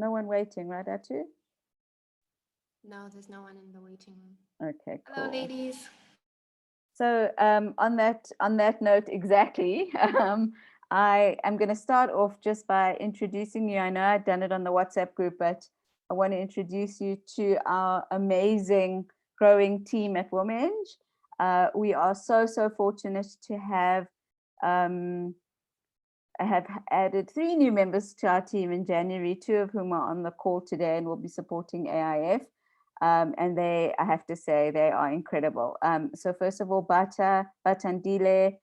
No one waiting, right, Atu? No, there's no one in the waiting room. Okay, Hello, cool. ladies. So on that note, exactly, I am going to start off just by introducing you. I know I've done it on the WhatsApp group, but I want to introduce you to our amazing growing team at Women's. We are so fortunate to um, have added 3 new members to our team in January, 2 of whom are on the call today and will be supporting AIF. And they, I have to say, they are incredible. So first of all, Batandile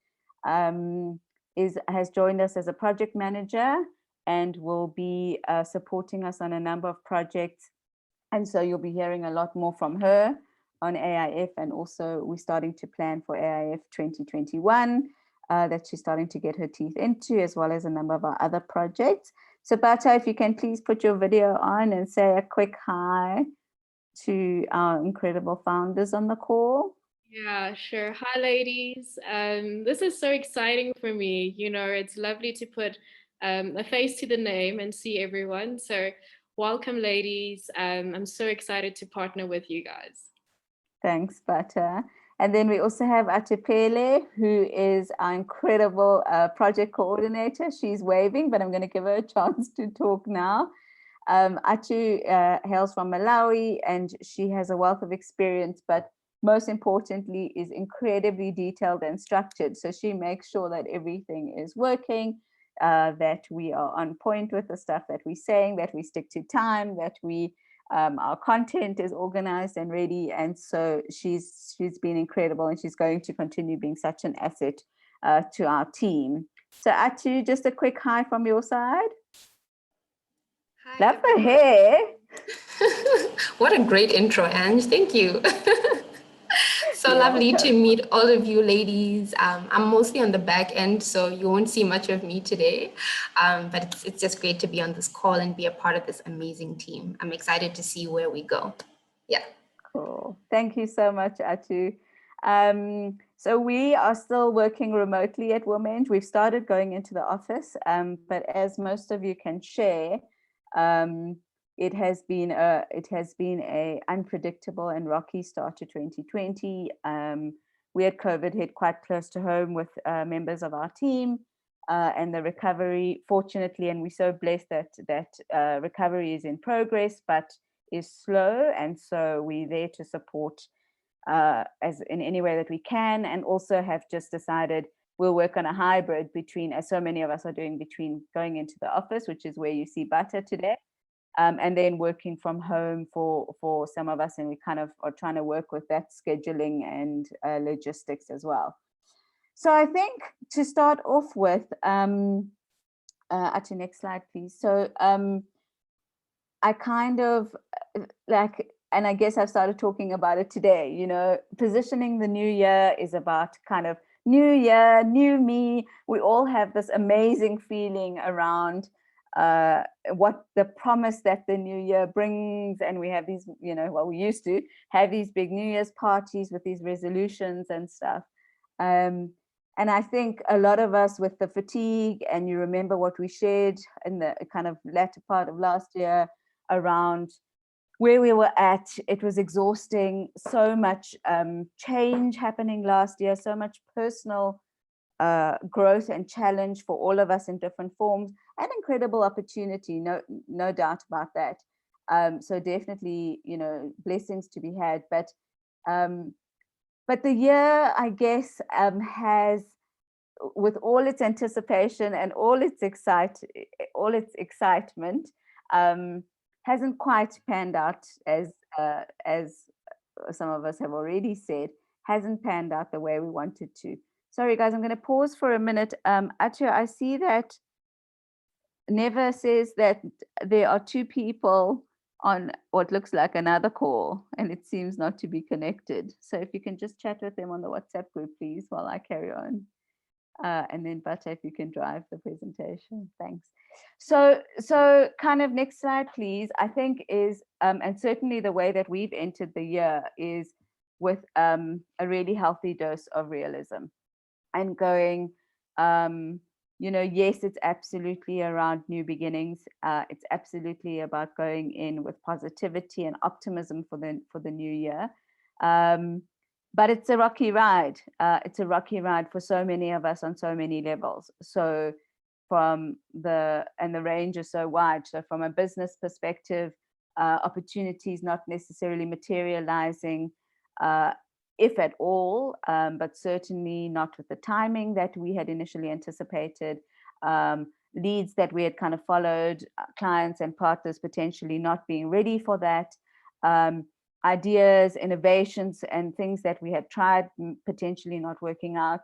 has joined us as a project manager and will be supporting us on a number of projects. And so you'll be hearing a lot more from her on AIF, and also we're starting to plan for AIF 2021 that she's starting to get her teeth into, as well as a number of our other projects. So Bata, if you can please put your video on and say a quick hi to our incredible founders on the call. Yeah, sure. Hi, ladies. This is so exciting for me. You know, it's lovely to put a face to the name and see everyone. So welcome, ladies. I'm so excited to partner with you guys. Thanks, Bata. And then we also have Atupele, who is our incredible project coordinator. She's waving, but I'm going to give her a chance to talk now. Atu hails from Malawi, and she has a wealth of experience, but most importantly is incredibly detailed and structured. So she makes sure that everything is working, that we are on point with the stuff that we're saying, that we stick to time, that we our content is organized and ready. And so she's been incredible, and she's going to continue being such an asset to our team. So Atu, just a quick hi from your side. Hi, Love her everyone. hair. What a great intro, Ange. Thank you. So You're lovely to welcome. meet all of you ladies. I'm mostly on the back end, so you won't see much of me today. But it's just great to be on this call and be a part of this amazing team. I'm excited to see where we go. Yeah. Cool. Thank you so much, Atu. So we are still working remotely at Women's. We've started going into the office, but as most of you can share, it has been a unpredictable and rocky start to 2020. We had COVID hit quite close to home with members of our team, and the recovery, fortunately, and we're so blessed that recovery is in progress, but is slow. And so we're there to support as in any way that we can, and also have just decided we'll work on a hybrid between, as so many of us are doing, between going into the office, which is where you see Bata today, and then working from home for some of us, and we kind of are trying to work with that scheduling and logistics as well. So I think to start off with, actually next slide please. So I kind of like, and I guess I've started talking about it today, you know, positioning the new year is about kind of new year, new me. We all have this amazing feeling around what the promise that the new year brings. And we have these, you know, well, we used to have these big New Year's parties with these resolutions and stuff. And I think a lot of us with the fatigue, and you remember what we shared in the kind of latter part of last year around where we were at, it was exhausting, so much change happening last year, so much personal growth and challenge for all of us in different forms, and incredible opportunity, no doubt about that. So definitely, you know, blessings to be had, but the year, I guess, has, with all its anticipation and all its excitement, hasn't quite panned out as some of us have already said, hasn't panned out the way we wanted to. Sorry, guys, I'm going to pause for a minute. Atu, I see that Neva says that there are 2 people on what looks like another call, and it seems not to be connected. So if you can just chat with them on the WhatsApp group, please, while I carry on. And then Bata, if you can drive the presentation, thanks. So kind of next slide, please, I think is, and certainly the way that we've entered the year is with a really healthy dose of realism and going, yes, it's absolutely around new beginnings. It's absolutely about going in with positivity and optimism for the new year. But it's a rocky ride. It's a rocky ride for so many of us on so many levels. So the range is so wide. So from a business perspective, opportunities not necessarily materializing, if at all, but certainly not with the timing that we had initially anticipated. Leads that we had kind of followed, clients and partners potentially not being ready for that. Ideas, innovations, and things that we had tried potentially not working out.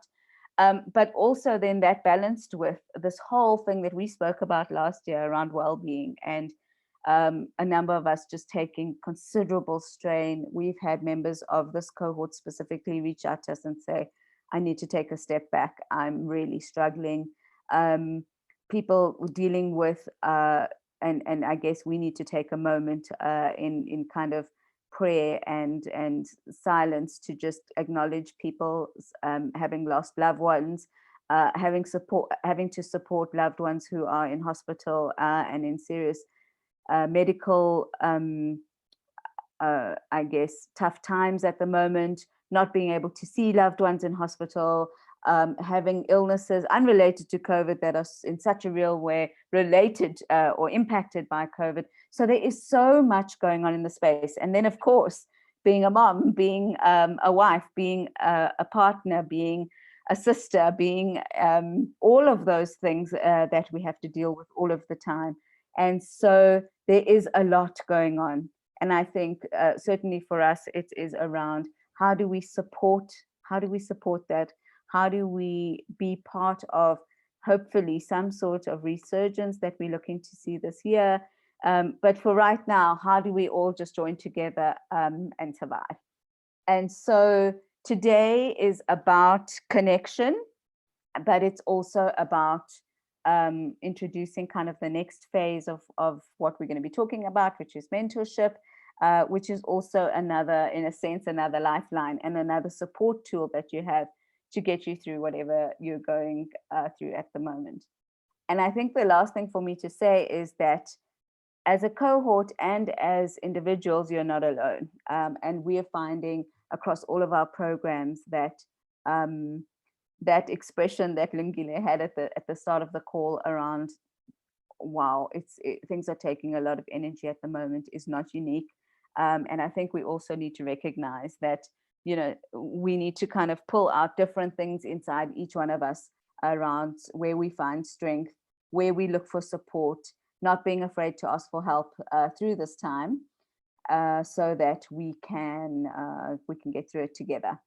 But also then that balanced with this whole thing that we spoke about last year around well-being, and a number of us just taking considerable strain. We've had members of this cohort specifically reach out to us and say, I need to take a step back. I'm really struggling. People dealing with, and I guess we need to take a moment in kind of prayer and silence to just acknowledge people having lost loved ones, having to support loved ones who are in hospital and in serious medical, I guess, tough times at the moment, not being able to see loved ones in hospital, having illnesses unrelated to COVID that are in such a real way related or impacted by COVID. So there is so much going on in the space. And then, of course, being a mom, being a wife, being a partner, being a sister, being all of those things that we have to deal with all of the time. And so there is a lot going on. And I think certainly for us, it is around how do we support that? How do we be part of hopefully some sort of resurgence that we're looking to see this year? But for right now, how do we all just join together and survive? And so today is about connection, but it's also about introducing kind of the next phase of what we're going to be talking about, which is mentorship, which is also another, in a sense, another lifeline and another support tool that you have to get you through whatever you're going through at the moment. And I think the last thing for me to say is that as a cohort and as individuals, you're not alone. And we are finding across all of our programs that that expression that Lungile had at the start of the call around, wow, things are taking a lot of energy at the moment is not unique. And I think we also need to recognize that, we need to kind of pull out different things inside each one of us around where we find strength, where we look for support, not being afraid to ask for help through this time, so that we can get through it together.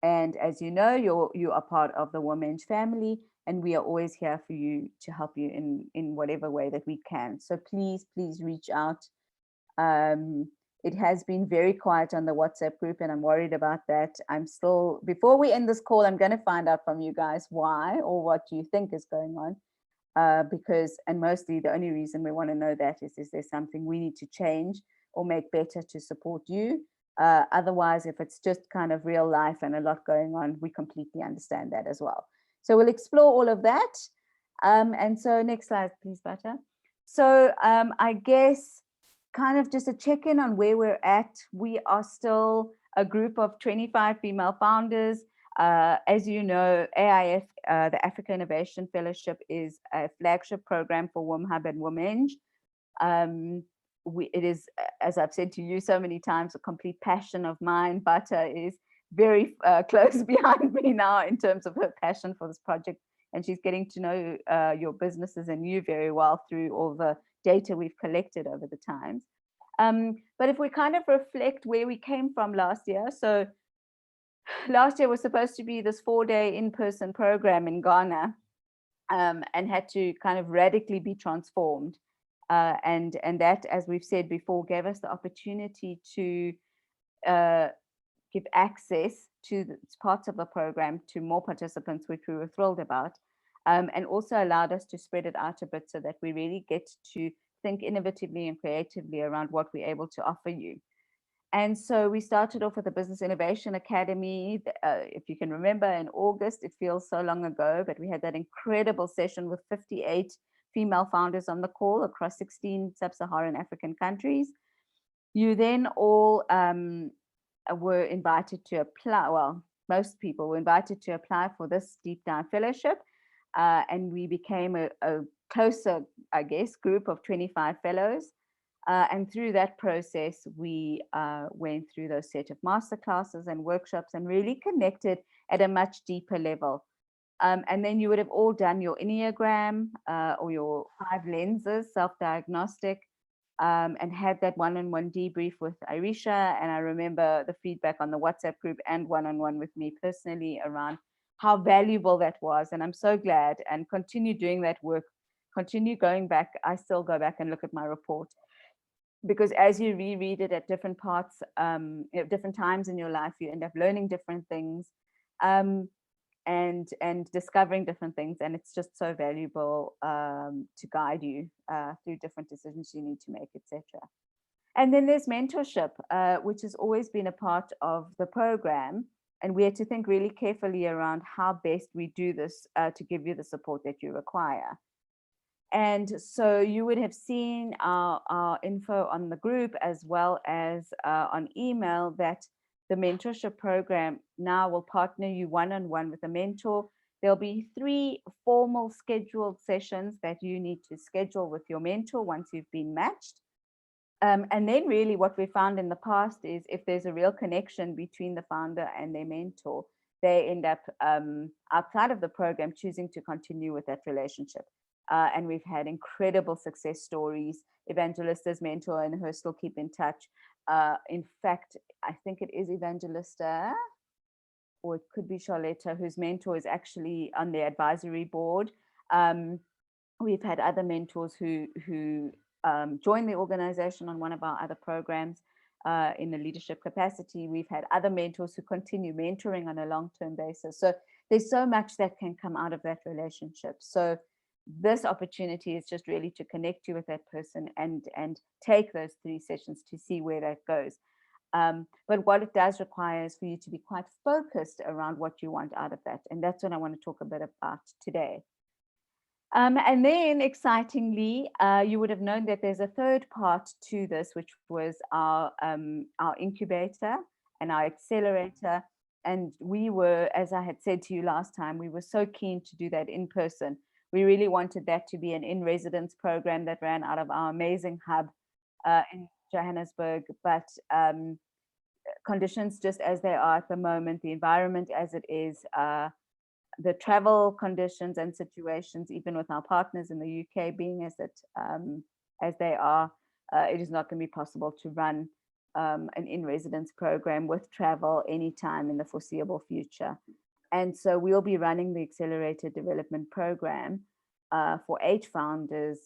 And as you know, you are part of the Womenge family, and we are always here for you to help you in whatever way that we can. So please reach out. It has been very quiet on the WhatsApp group, and I'm worried about that. I'm still, before we end this call, I'm going to find out from you guys why or what you think is going on. Because, and mostly the only reason we want to know that is there something we need to change or make better to support you? Otherwise, if it's just kind of real life and a lot going on, we completely understand that as well. So we'll explore all of that. And so next slide, please, Bata. So I guess kind of just a check-in on where we're at. We are still a group of 25 female founders. As you know, AIF, the Africa Innovation Fellowship, is a flagship program for WomHub and Womenge. It is, as I've said to you so many times, a complete passion of mine. Bata is very close behind me now in terms of her passion for this project, and she's getting to know your businesses and you very well through all the data we've collected over the times. But if we kind of reflect where we came from last year, so last year was supposed to be this 4-day in-person program in Ghana, and had to kind of radically be transformed. And that, as we've said before, gave us the opportunity to give access to parts of the program to more participants, which we were thrilled about, and also allowed us to spread it out a bit so that we really get to think innovatively and creatively around what we're able to offer you. And so we started off with the Business Innovation Academy, if you can remember, in August. It feels so long ago, but we had that incredible session with 58 female founders on the call across 16 sub-Saharan African countries. You then all were invited to apply. Well, most people were invited to apply for this deep dive fellowship. And we became a closer, I guess, group of 25 fellows. And through that process, we went through those set of masterclasses and workshops and really connected at a much deeper level. And then you would have all done your Enneagram or your 5 lenses, self-diagnostic, and had that one-on-one debrief with Irisha. And I remember the feedback on the WhatsApp group and one-on-one with me personally around how valuable that was. And I'm so glad, and continue doing that work, continue going back. I still go back and look at my report, because as you reread it at different parts, at different times in your life, you end up learning different things and discovering different things. And it's just so valuable to guide you through different decisions you need to make, etc. And then there's mentorship, which has always been a part of the program. And we had to think really carefully around how best we do this to give you the support that you require. And so you would have seen our info on the group as well as on email that the mentorship program now will partner you one-on-one with a mentor. There'll be 3 formal scheduled sessions that you need to schedule with your mentor once you've been matched. And then really what we found in the past is if there's a real connection between the founder and their mentor, they end up outside of the program choosing to continue with that relationship. And we've had incredible success stories. Evangelista's mentor and her still keep in touch. In fact, I think it is Evangelista, or it could be Charlotta, whose mentor is actually on the advisory board. We've had other mentors who joined the organization on one of our other programs in the leadership capacity. We've had other mentors who continue mentoring on a long-term basis. So there's so much that can come out of that relationship. So this opportunity is just really to connect you with that person and take those 3 sessions to see where that goes. But what it does require is for you to be quite focused around what you want out of that. And that's what I want to talk a bit about today. And then excitingly, you would have known that there's a 3rd part to this, which was our incubator and our accelerator. And we were, as I had said to you last time, we were so keen to do that in person. We really wanted that to be an in-residence program that ran out of our amazing hub in Johannesburg. But conditions just as they are at the moment, the environment as it is, the travel conditions and situations, even with our partners in the UK being as they are, it is not going to be possible to run an in-residence program with travel anytime in the foreseeable future. And so we'll be running the Accelerated Development Program for 8 founders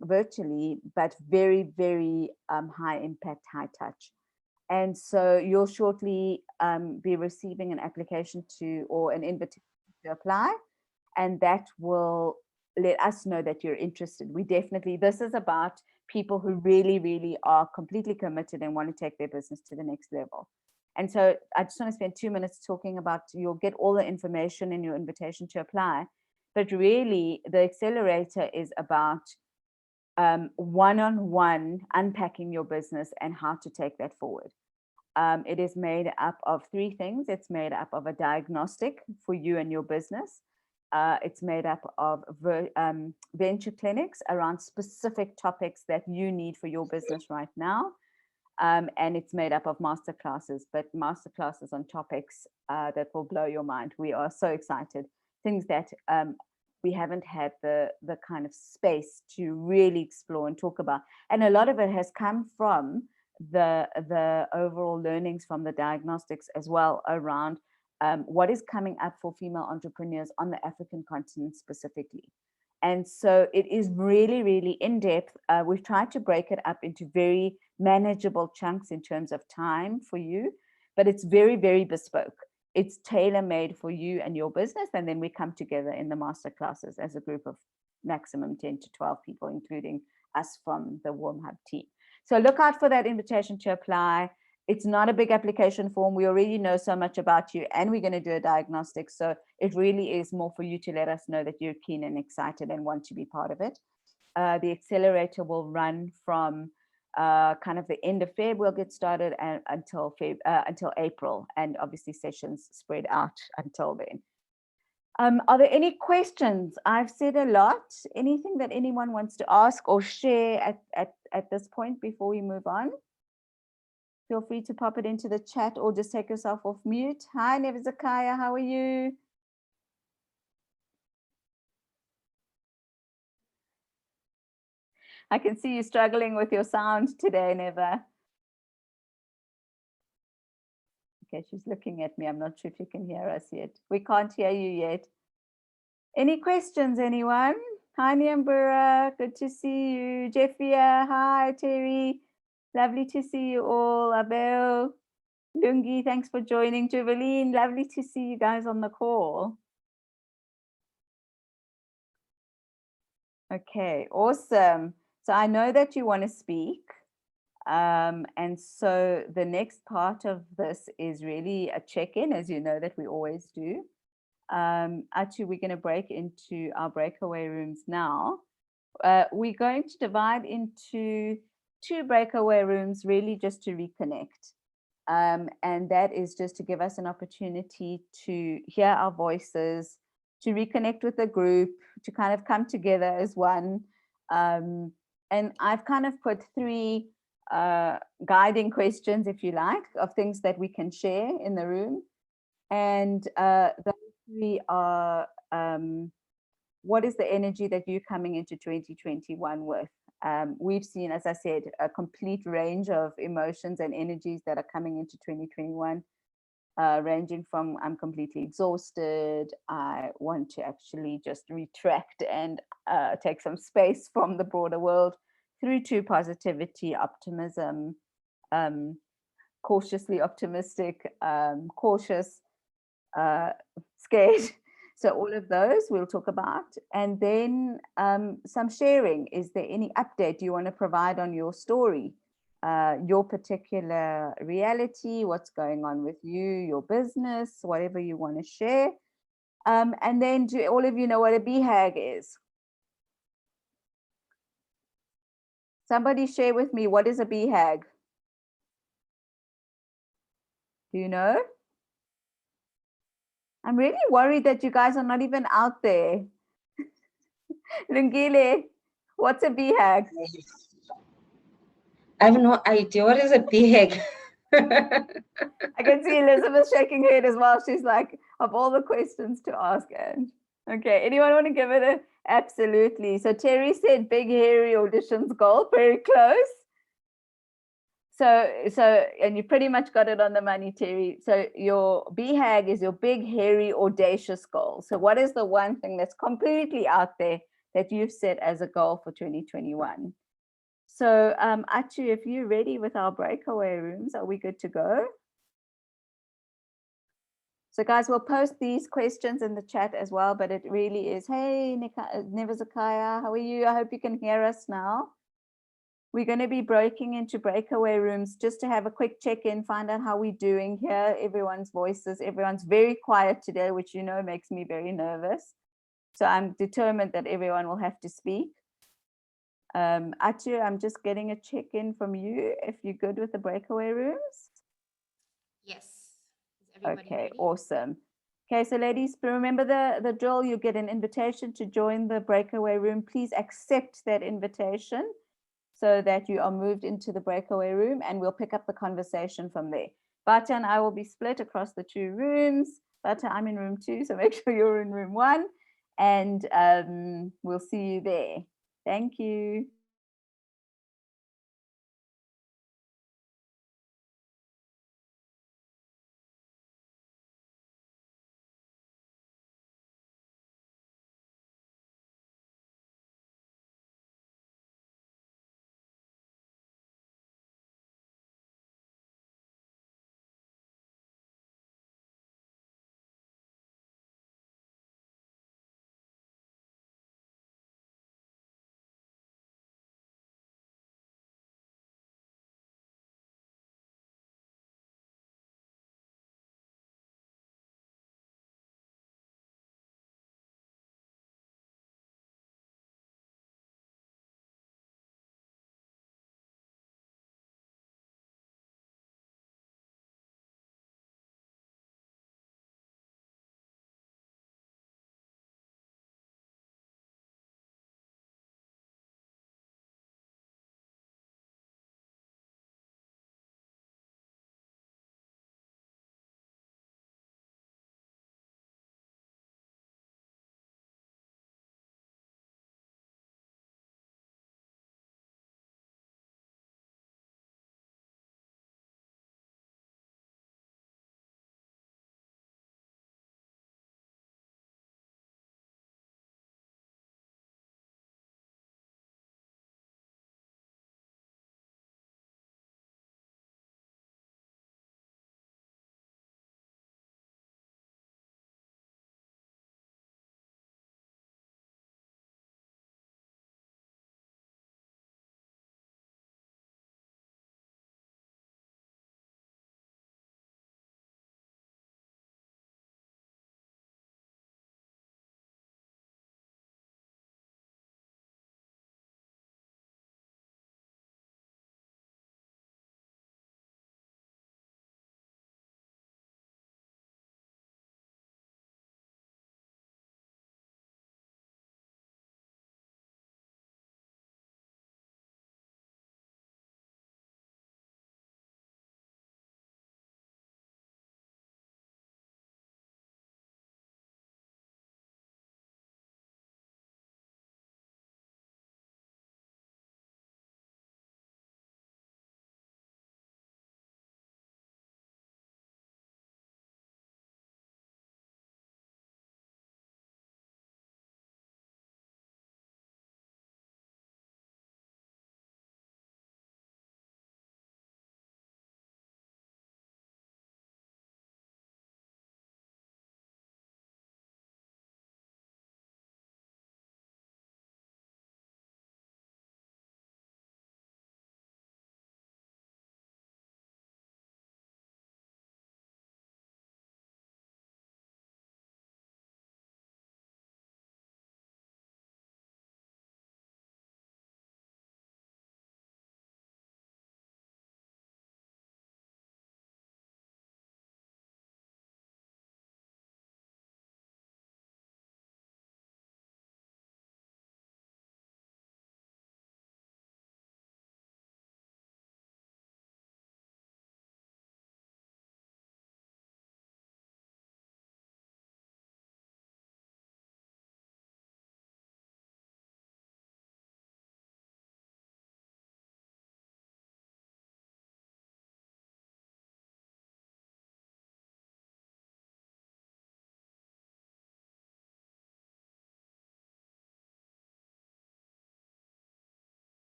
virtually, but very, very high impact, high touch. And so you'll shortly be receiving an application or an invitation to apply, and that will let us know that you're interested. This is about people who really, really are completely committed and want to take their business to the next level. And so I just want to spend 2 minutes talking about, you'll get all the information in your invitation to apply, but really the accelerator is about one-on-one unpacking your business and how to take that forward. It is made up of 3 things. It's made up of a diagnostic for you and your business. It's made up of venture clinics around specific topics that you need for your business right now. And it's made up of masterclasses, but masterclasses on topics that will blow your mind. We are so excited. Things that we haven't had the kind of space to really explore and talk about. And a lot of it has come from the overall learnings from the diagnostics as well around what is coming up for female entrepreneurs on the African continent specifically. And so it is really, really in depth. We've tried to break it up into very manageable chunks in terms of time for you, but it's very, very bespoke. It's tailor-made for you and your business. And then we come together in the masterclasses as a group of maximum 10 to 12 people, including us from the Warm Hub team. So look out for that invitation to apply. it's not a big application form. We already know so much about you, and we're going to do a diagnostic. So it really is more for you to let us know that you're keen and excited and want to be part of it. The accelerator will run from kind of the end of Feb. We'll get started until April, and obviously sessions spread out until then. Are there any questions? I've said a lot. Anything that anyone wants to ask or share at this point before we move on? Feel free to pop it into the chat or just take yourself off mute. Hi, Nevzakaya, how are you? I can see you struggling with your sound today, Neva. Okay, she's looking at me. I'm not sure if you can hear us yet. We can't hear you yet. Any questions, anyone? Hi, Nyambura, good to see you. Jeffia, hi, Terry. Lovely to see you all. Abel, Lungi, thanks for joining. Juvaline, lovely to see you guys on the call. Okay, awesome. So I know that you want to speak. And so the next part of this is really a check-in, as you know that we always do. Actually, we're going to break into our breakaway rooms now. We're going to divide into 2 breakaway rooms, really just to reconnect. And that is just to give us an opportunity to hear our voices, to reconnect with the group, to kind of come together as one. And I've kind of put 3 guiding questions, if you like, of things that we can share in the room. And those 3 are, what is the energy that you're coming into 2021 with? We've seen, as I said, a complete range of emotions and energies that are coming into 2021, ranging from I'm completely exhausted, I want to actually just retract and take some space from the broader world, through to positivity, optimism, cautiously optimistic, cautious, scared. So all of those we'll talk about. And then some sharing. Is there any update you want to provide on your story, your particular reality, what's going on with you, your business, whatever you want to share? And then do all of you know what a BHAG is? Somebody share with me, what is a BHAG? Do you know? I'm really worried that you guys are not even out there. Lungile, what's a BHAG? I have no idea. What is a BHAG? I can see Elizabeth shaking her head as well. She's like, of all the questions to ask, and okay, anyone want to give it a absolutely? So Terry said big hairy auditions goal, very close. So and you pretty much got it on the money, Terry. So your BHAG is your big hairy audacious goal. So what is the one thing that's completely out there that you've set as a goal for 2021? So Atu, if you're ready with our breakaway rooms, are we good to go? So guys, we'll post these questions in the chat as well, but it really is, hey, Nevzakaya, how are you? I hope you can hear us now. We're going to be breaking into breakaway rooms just to have a quick check-in, find out how we're doing here, everyone's voices. Everyone's very quiet today, which you know makes me very nervous. So I'm determined that everyone will have to speak. Atu, I'm just getting a check-in from you if you're good with the breakaway rooms. Yes. Is everybody Okay, ready? awesome. Okay, so ladies, remember the drill. You get an invitation to join the breakaway room. Please accept that invitation so that you are moved into the breakaway room, and we'll pick up the conversation from there. Bata and I will be split across the 2 rooms. Bata, I'm in room 2, so make sure you're in room 1, and we'll see you there. Thank you.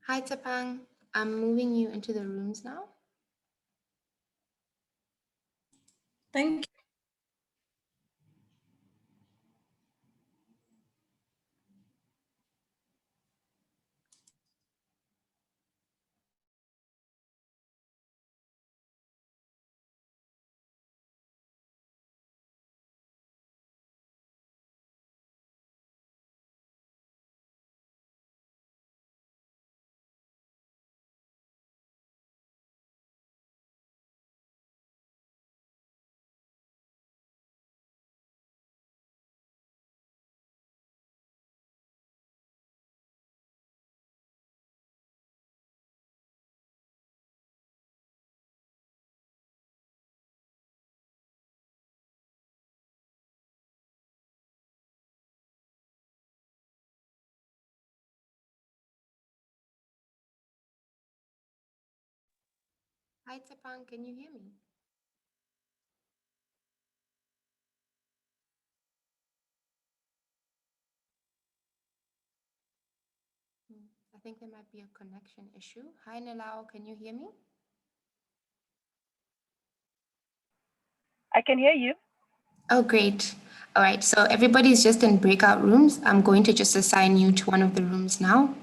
Hi, Tapang. I'm moving you into the rooms now. Thank you. Hi, Tapang. Can you hear me? I think there might be a connection issue. Hi, Nilao. Can you hear me? I can hear you. Oh, great. All right. So everybody's just in breakout rooms. I'm going to just assign you to one of the rooms now.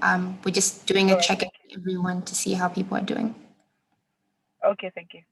We're just doing a All right, check-in thank with everyone to see how people are doing. Okay, thank you.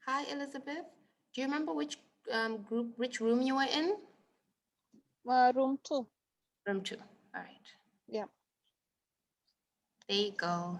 Hi, Elizabeth. Do you remember which which room you were in? Room 2. Room 2. All right. Yeah. There you go.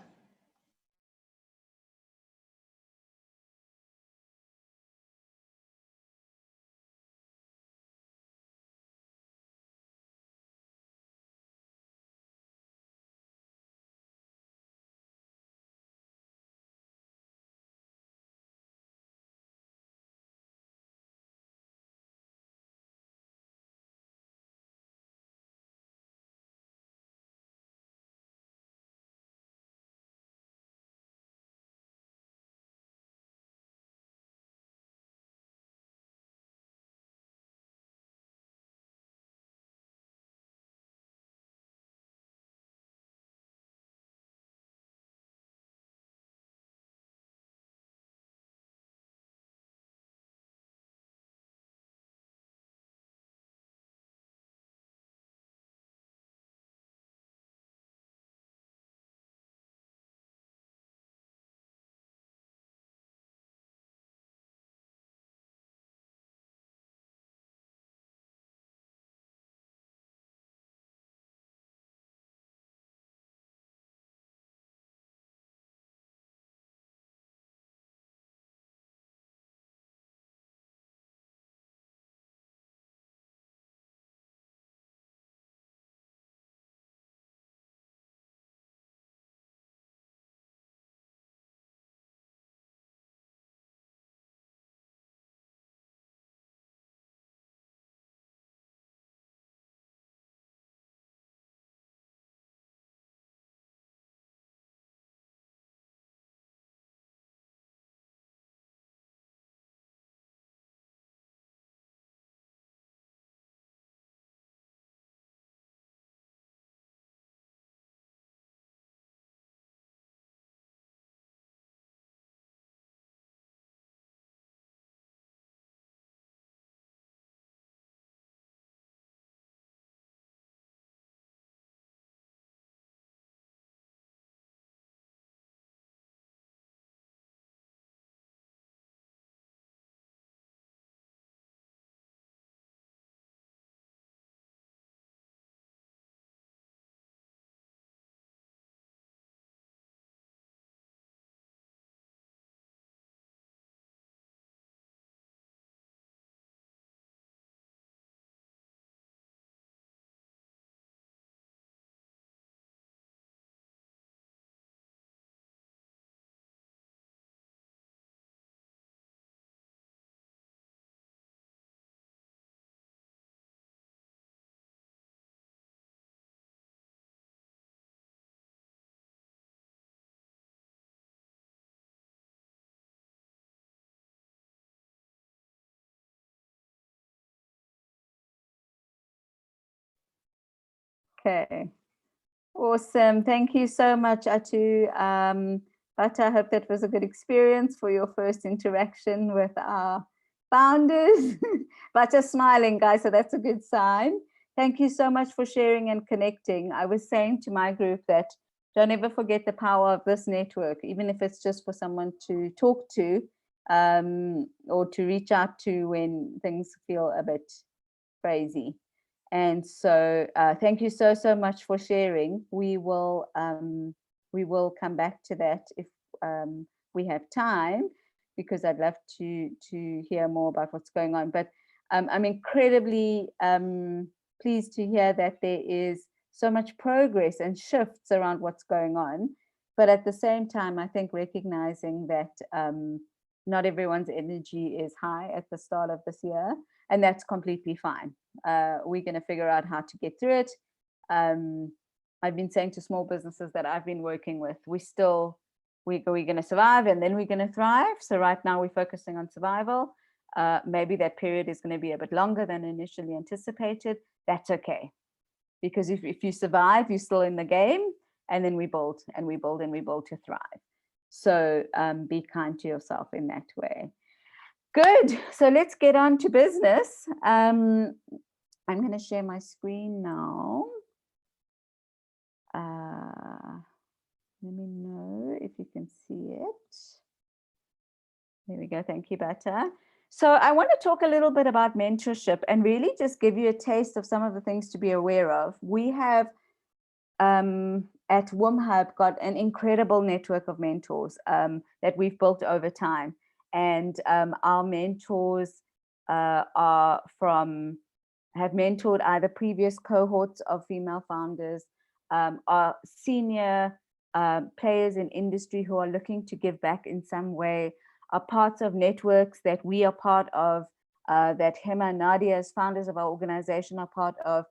Okay. Awesome. Thank you so much, Atu. But I hope that was a good experience for your first interaction with our founders. But just smiling, guys, so that's a good sign. Thank you so much for sharing and connecting. I was saying to my group that don't ever forget the power of this network, even if it's just for someone to talk to or to reach out to when things feel a bit crazy. And so thank you so much for sharing. We will come back to that if we have time, because I'd love to hear more about what's going on. But I'm incredibly pleased to hear that there is so much progress and shifts around what's going on. But at the same time, I think recognizing that not everyone's energy is high at the start of this year, and that's completely fine. We're going to figure out how to get through it. I've been saying to small businesses that I've been working with, we're going to survive and then we're going to thrive. So right now we're focusing on survival. Maybe that period is going to be a bit longer than initially anticipated. That's okay. Because if you survive, you're still in the game, and then we build and we build and we build to thrive. So be kind to yourself in that way. Good. So let's get on to business. I'm going to share my screen now. Let me know if you can see it. There we go. Thank you, Bata. So I want to talk a little bit about mentorship and really just give you a taste of some of the things to be aware of. We have at WomHub got an incredible network of mentors that we've built over time. And our mentors have mentored either previous cohorts of female founders, are senior players in industry who are looking to give back in some way, are parts of networks that we are part of, that Hema and Nadia as founders of our organization are part of,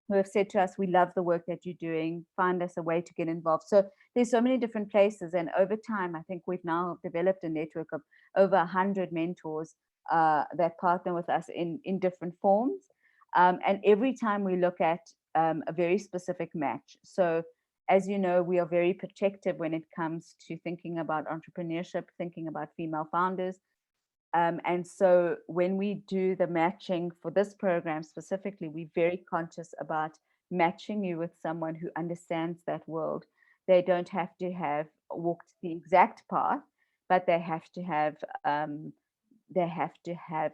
who have said to us, we love the work that you're doing, find us a way to get involved. So there's so many different places. And over time, I think we've now developed a network of over 100 mentors that partner with us in different forms. And every time we look at a very specific match. So as you know, we are very protective when it comes to thinking about entrepreneurship, thinking about female founders. And so when we do the matching for this program specifically, we're very conscious about matching you with someone who understands that world. They don't have to have walked the exact path, but they have to have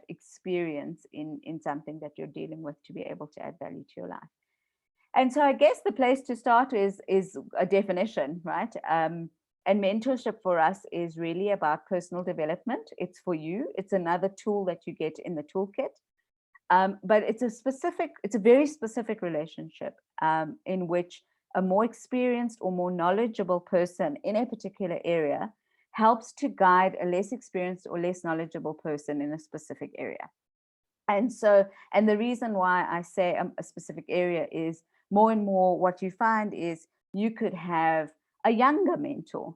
experience in something that you're dealing with to be able to add value to your life. And so I guess the place to start is a definition, right? And mentorship for us is really about personal development. It's for you. It's another tool that you get in the toolkit. But it's a very specific relationship in which a more experienced or more knowledgeable person in a particular area helps to guide a less experienced or less knowledgeable person in a specific area. And the reason why I say a specific area is more and more what you find is you could have a younger mentor,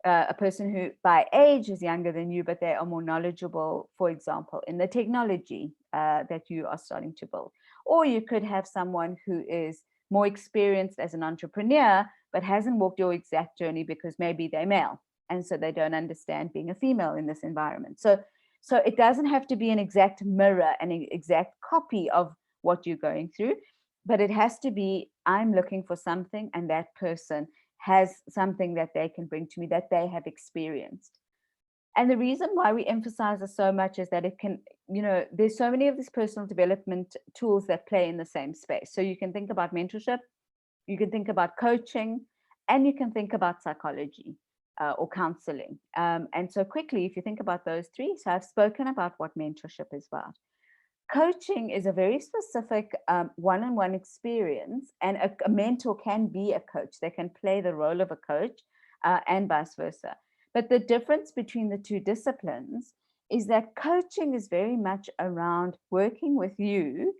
a person who by age is younger than you, but they are more knowledgeable, for example, in the technology that you are starting to build. Or you could have someone who is more experienced as an entrepreneur, but hasn't walked your exact journey because maybe they're male. And so they don't understand being a female in this environment. So it doesn't have to be an exact mirror, an exact copy of what you're going through, but it has to be, I'm looking for something and that person has something that they can bring to me that they have experienced. And the reason why we emphasize this so much is that it can, there's so many of these personal development tools that play in the same space. So you can think about mentorship, you can think about coaching, and you can think about psychology. Or counseling. And so quickly, if you think about those three, so I've spoken about what mentorship is about. Coaching is a very specific one-on-one experience, and a mentor can be a coach. They can play the role of a coach and vice versa. But the difference between the two disciplines is that coaching is very much around working with you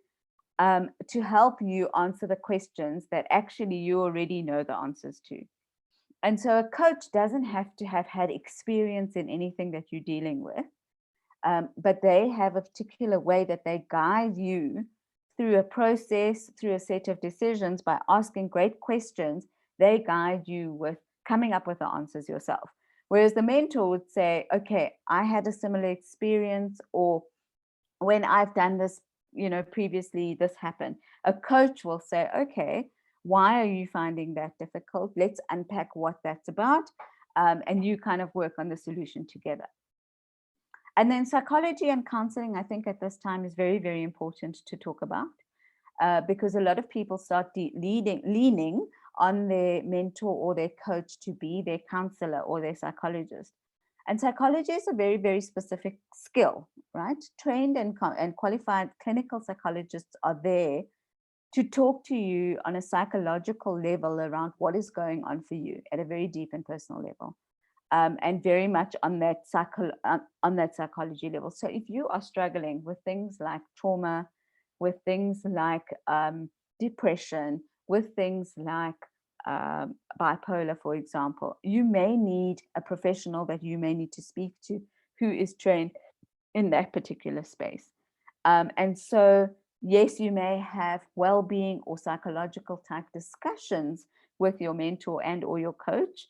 to help you answer the questions that actually you already know the answers to. And so a coach doesn't have to have had experience in anything that you're dealing with, but they have a particular way that they guide you through a process, through a set of decisions. By asking great questions, they guide you with coming up with the answers yourself. Whereas the mentor would say, okay, I had a similar experience, or when I've done this, previously this happened. A coach will say, okay, why are you finding that difficult? Let's unpack what that's about. And you kind of work on the solution together. And then psychology and counseling, I think at this time is very, very important to talk about because a lot of people start leaning on their mentor or their coach to be their counselor or their psychologist. And psychology is a very, very specific skill, right? Trained and qualified clinical psychologists are there to talk to you on a psychological level around what is going on for you at a very deep and personal level, and very much on that psychology level. So if you are struggling with things like trauma, with things like depression, with things like bipolar, for example, you may need a professional that you may need to speak to who is trained in that particular space. And so yes, you may have well-being or psychological type discussions with your mentor and or your coach.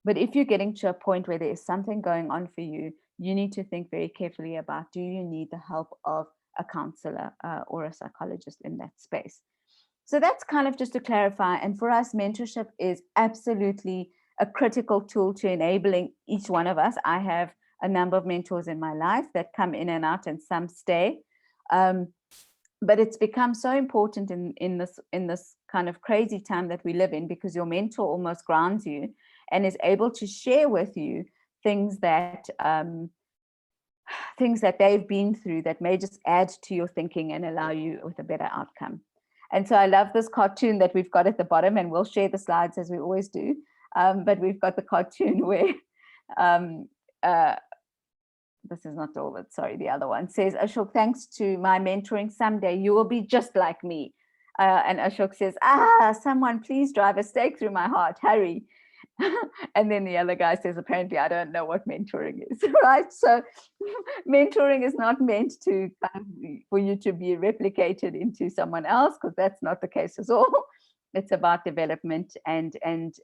But if you're getting to a point where there is something going on for you, you need to think very carefully about, do you need the help of a counselor or a psychologist in that space? So that's kind of just to clarify. And for us, mentorship is absolutely a critical tool to enabling each one of us. I have a number of mentors in my life that come in and out, and some stay. But it's become so important in this kind of crazy time that we live in, because your mentor almost grounds you and is able to share with you things that they've been through that may just add to your thinking and allow you with a better outcome. And so I love this cartoon that we've got at the bottom, and we'll share the slides as we always do. But we've got the cartoon where this is not all, but sorry, the other one says, Ashok, thanks to my mentoring, someday you will be just like me. And Ashok says, someone please drive a stake through my heart, hurry. And then the other guy says, apparently I don't know what mentoring is, right? So mentoring is not meant to for you to be replicated into someone else, because that's not the case at all. It's about development and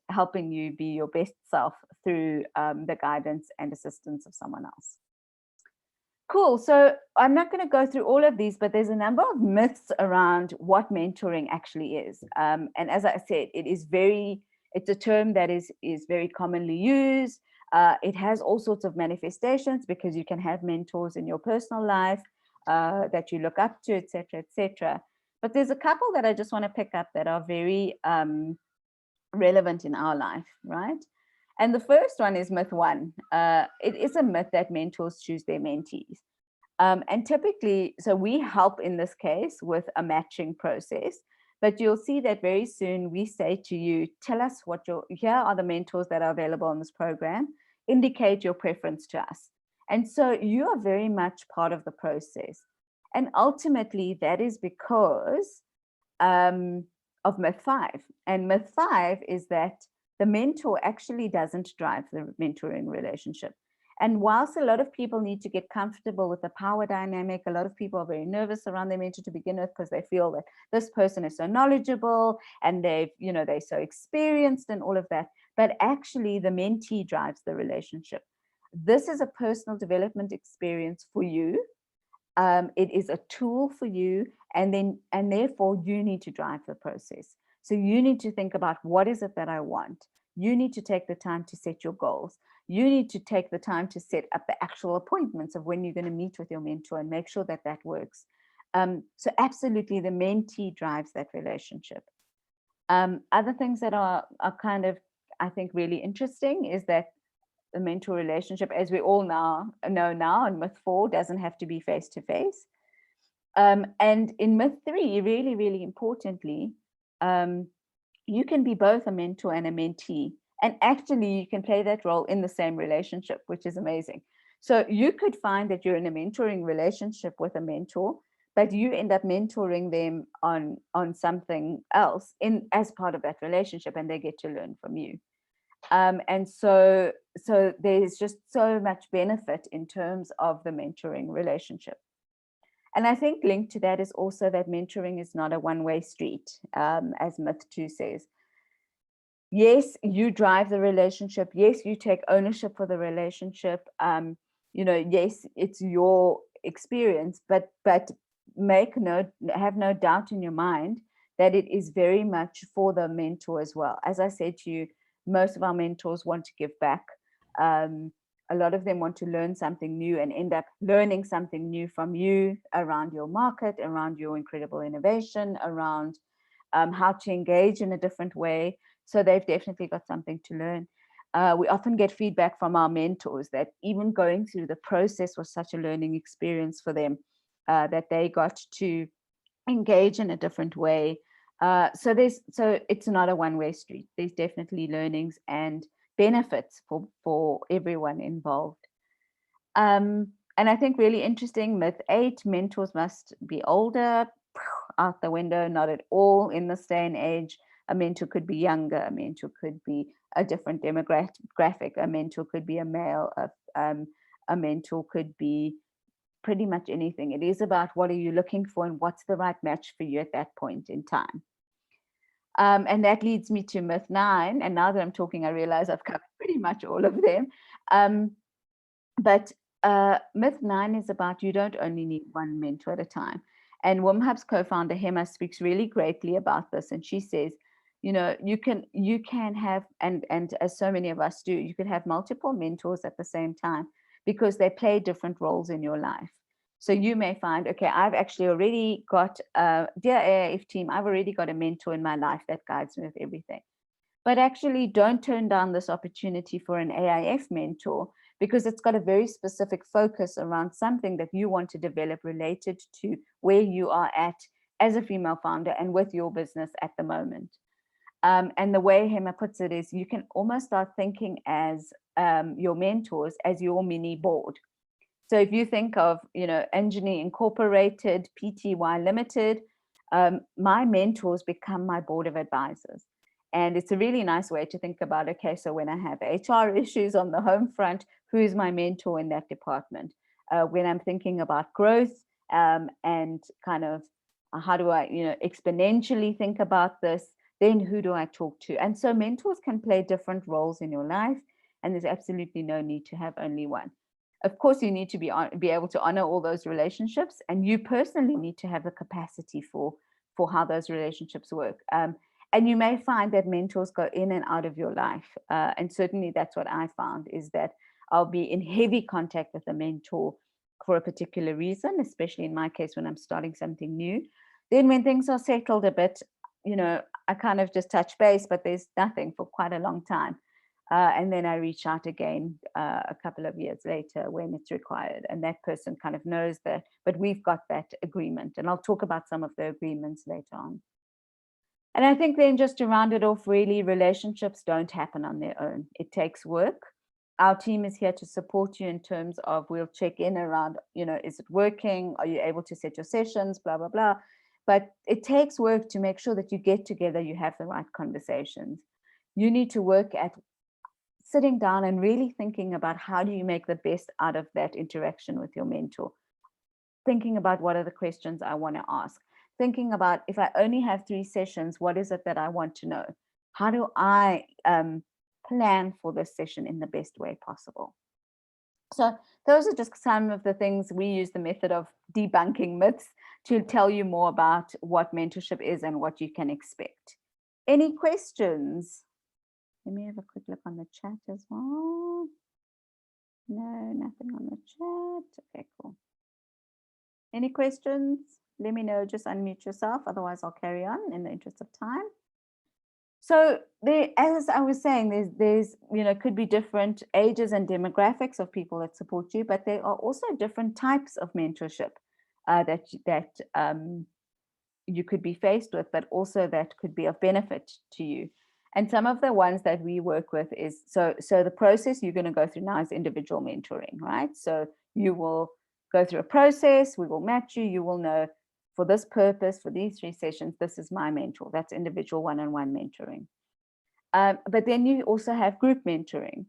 helping you be your best self through the guidance and assistance of someone else. Cool. So I'm not going to go through all of these, but there's a number of myths around what mentoring actually is. And as I said, it's a term that is very commonly used. It has all sorts of manifestations, because you can have mentors in your personal life that you look up to, etc., etc. But there's a couple that I just want to pick up that are very relevant in our life, right? And the first one is myth one. It is a myth that mentors choose their mentees. And typically, so we help in this case with a matching process, but you'll see that very soon we say to you, tell us here are the mentors that are available in this program, indicate your preference to us. And so you are very much part of the process. And ultimately that is because of myth 5. And myth 5 is that the mentor actually doesn't drive the mentoring relationship. And whilst a lot of people need to get comfortable with the power dynamic, a lot of people are very nervous around their mentor to begin with, because they feel that this person is so knowledgeable and they're so experienced and all of that. But actually the mentee drives the relationship. This is a personal development experience for you. It is a tool for you, and therefore you need to drive the process. So you need to think about, what is it that I want? You need to take the time to set your goals. You need to take the time to set up the actual appointments of when you're going to meet with your mentor and make sure that that works. So absolutely the mentee drives that relationship. Other things that are kind of, I think, really interesting is that the mentor relationship, as we all know now, in myth 4, doesn't have to be face-to-face. And in myth 3, really, really importantly, you can be both a mentor and a mentee. And actually, you can play that role in the same relationship, which is amazing. So you could find that you're in a mentoring relationship with a mentor, but you end up mentoring them on something else as part of that relationship, and they get to learn from you. And so there's just so much benefit in terms of the mentoring relationship. And I think linked to that is also that mentoring is not a one-way street, as myth 2 says. Yes, you drive the relationship. Yes, you take ownership for the relationship. Yes, it's your experience, but have no doubt in your mind that it is very much for the mentor as well. As I said to you, most of our mentors want to give back. A lot of them want to learn something new and end up learning something new from you around your market, around your incredible innovation, around how to engage in a different way. So they've definitely got something to learn. We often get feedback from our mentors that even going through the process was such a learning experience for them, that they got to engage in a different way. So it's not a one-way street. There's definitely learnings and benefits for everyone involved. And I think really interesting, myth 8, mentors must be older. Out the window, not at all in this day and age. A mentor could be younger, a mentor could be a different demographic, a mentor could be a male, a mentor could be pretty much anything. It is about what are you looking for and what's the right match for you at that point in time. And that leads me to myth 9. And now that I'm talking, I realize I've covered pretty much all of them. But myth 9 is about you don't only need one mentor at a time. And WomHub's co-founder Hema speaks really greatly about this. And she says, you can have, and as so many of us do, you can have multiple mentors at the same time. because they play different roles in your life. So you may find, okay, I've actually already got, dear AIF team, I've already got a mentor in my life that guides me with everything. But actually don't turn down this opportunity for an AIF mentor, because it's got a very specific focus around something that you want to develop related to where you are at as a female founder and with your business at the moment. And the way Hema puts it is, you can almost start thinking as your mentors as your mini board. So if you think of, Engineer Incorporated, PTY Limited, my mentors become my board of advisors. And it's a really nice way to think about, okay, so when I have HR issues on the home front, who's my mentor in that department? When I'm thinking about growth and kind of how do I, exponentially think about this, then who do I talk to? And so mentors can play different roles in your life, and there's absolutely no need to have only one. Of course, you need to be able to honor all those relationships, and you personally need to have the capacity for how those relationships work. And you may find that mentors go in and out of your life. And certainly that's what I found, is that I'll be in heavy contact with a mentor for a particular reason, especially in my case, when I'm starting something new. Then when things are settled a bit, I kind of just touch base, but there's nothing for quite a long time. And then I reach out again a couple of years later when it's required. And that person kind of knows that, but we've got that agreement. And I'll talk about some of the agreements later on. And I think then, just to round it off, really, relationships don't happen on their own. It takes work. Our team is here to support you in terms of, we'll check in around, is it working? Are you able to set your sessions, blah, blah, blah. But it takes work to make sure that you get together, you have the right conversations. You need to work at sitting down and really thinking about, how do you make the best out of that interaction with your mentor? Thinking about, what are the questions I want to ask? Thinking about, if I only have 3 sessions, what is it that I want to know? How do I plan for this session in the best way possible? So those are just some of the things. We use the method of debunking myths to tell you more about what mentorship is and what you can expect. Any questions? Let me have a quick look on the chat as well. No, nothing on the chat. Okay, cool. Any questions? Let me know, just unmute yourself, otherwise I'll carry on in the interest of time. So there, as I was saying, there's could be different ages and demographics of people that support you, but there are also different types of mentorship that you could be faced with, but also that could be of benefit to you. And some of the ones that we work with is, so the process you're going to go through now is individual mentoring, right? So you will go through a process, we will match you, you will know, for this purpose, for these 3 sessions, this is my mentor. That's individual one-on-one mentoring. But then you also have group mentoring.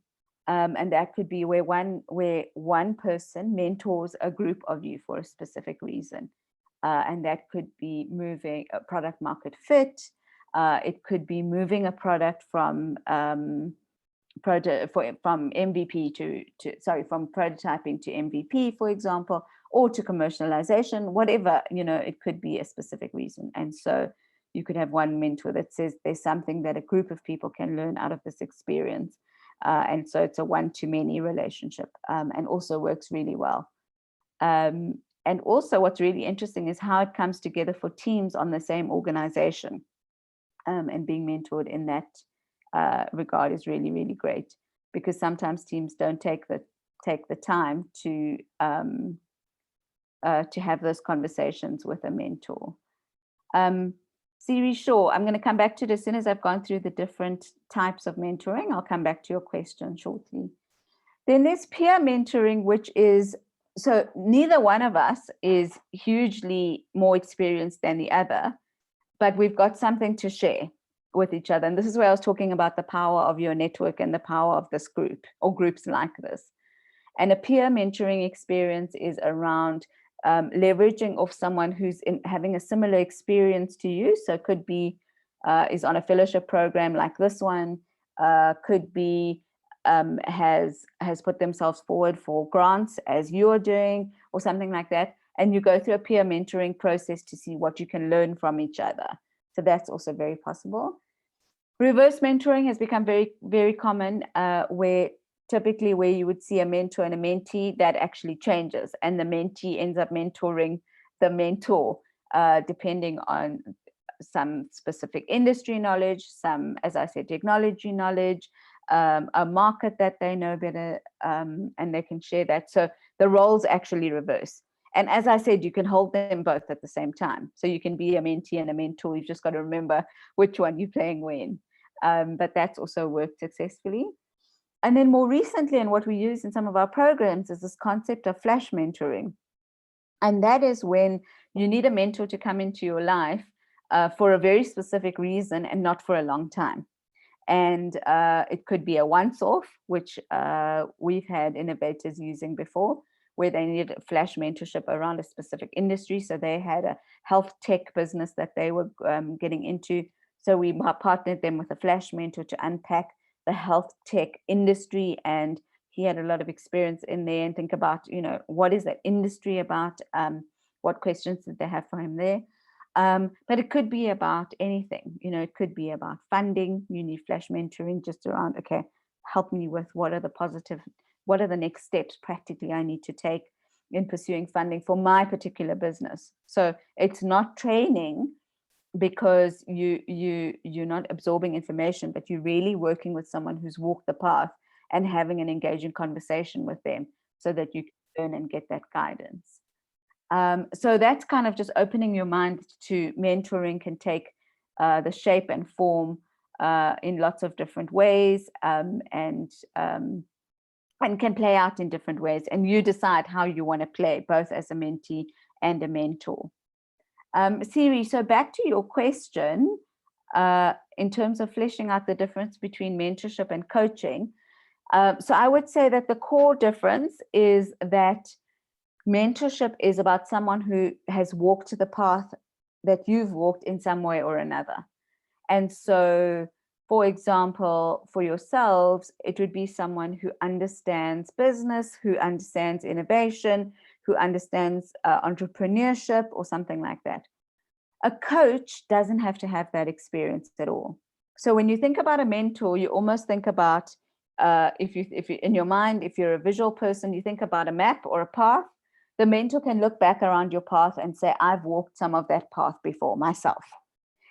And that could be where one person mentors a group of you for a specific reason. And that could be moving a product market fit. It could be moving a product from MVP from prototyping to MVP, for example, or to commercialization, whatever, it could be a specific reason. And so you could have one mentor that says there's something that a group of people can learn out of this experience. And so it's a one-to-many relationship, and also works really well. And also what's really interesting is how it comes together for teams on the same organization, and being mentored in that regard is really, really great, because sometimes teams don't take the time to have those conversations with a mentor. Siri Shaw, I'm going to come back to it as soon as I've gone through the different types of mentoring. I'll come back to your question shortly. Then there's peer mentoring, which is, so neither one of us is hugely more experienced than the other, but we've got something to share with each other. And this is where I was talking about the power of your network and the power of this group or groups like this. And a peer mentoring experience is around leveraging off someone who's having a similar experience to you. So it could be is on a fellowship program like this one, could be has put themselves forward for grants as you're doing or something like that. And you go through a peer mentoring process to see what you can learn from each other. So that's also very possible. Reverse mentoring has become very, very common, where typically where you would see a mentor and a mentee, that actually changes, and the mentee ends up mentoring the mentor, depending on some specific industry knowledge, some, as I said, technology knowledge, a market that they know better, and they can share that. So the roles actually reverse. And as I said, you can hold them both at the same time. So you can be a mentee and a mentor. You've just got to remember which one you're playing when. But that's also worked successfully. And then more recently, and what we use in some of our programs, is this concept of flash mentoring. And that is when you need a mentor to come into your life for a very specific reason and not for a long time. And it could be a once-off, which we've had innovators using before, where they needed flash mentorship around a specific industry. So they had a health tech business that they were getting into. So we partnered them with a flash mentor to unpack the health tech industry. And he had a lot of experience in there, and think about, what is that industry about? What questions did they have for him there? But it could be about anything, it could be about funding. You need flash mentoring just around, okay, help me with what are the next steps practically I need to take in pursuing funding for my particular business. So it's not training, because you're not absorbing information, but you're really working with someone who's walked the path and having an engaging conversation with them so that you can learn and get that guidance. So that's kind of just opening your mind to mentoring can take the shape and form in lots of different ways, and can play out in different ways. And you decide how you want to play, both as a mentee and a mentor. Siri, so back to your question, in terms of fleshing out the difference between mentorship and coaching. So I would say that the core difference is that mentorship is about someone who has walked the path that you've walked in some way or another. And so, for example, for yourselves, it would be someone who understands business, who understands innovation, who understands entrepreneurship or something like that. A coach doesn't have to have that experience at all. So when you think about a mentor, you almost think about, if you in your mind, if you're a visual person, you think about a map or a path. The mentor can look back around your path and say, I've walked some of that path before myself.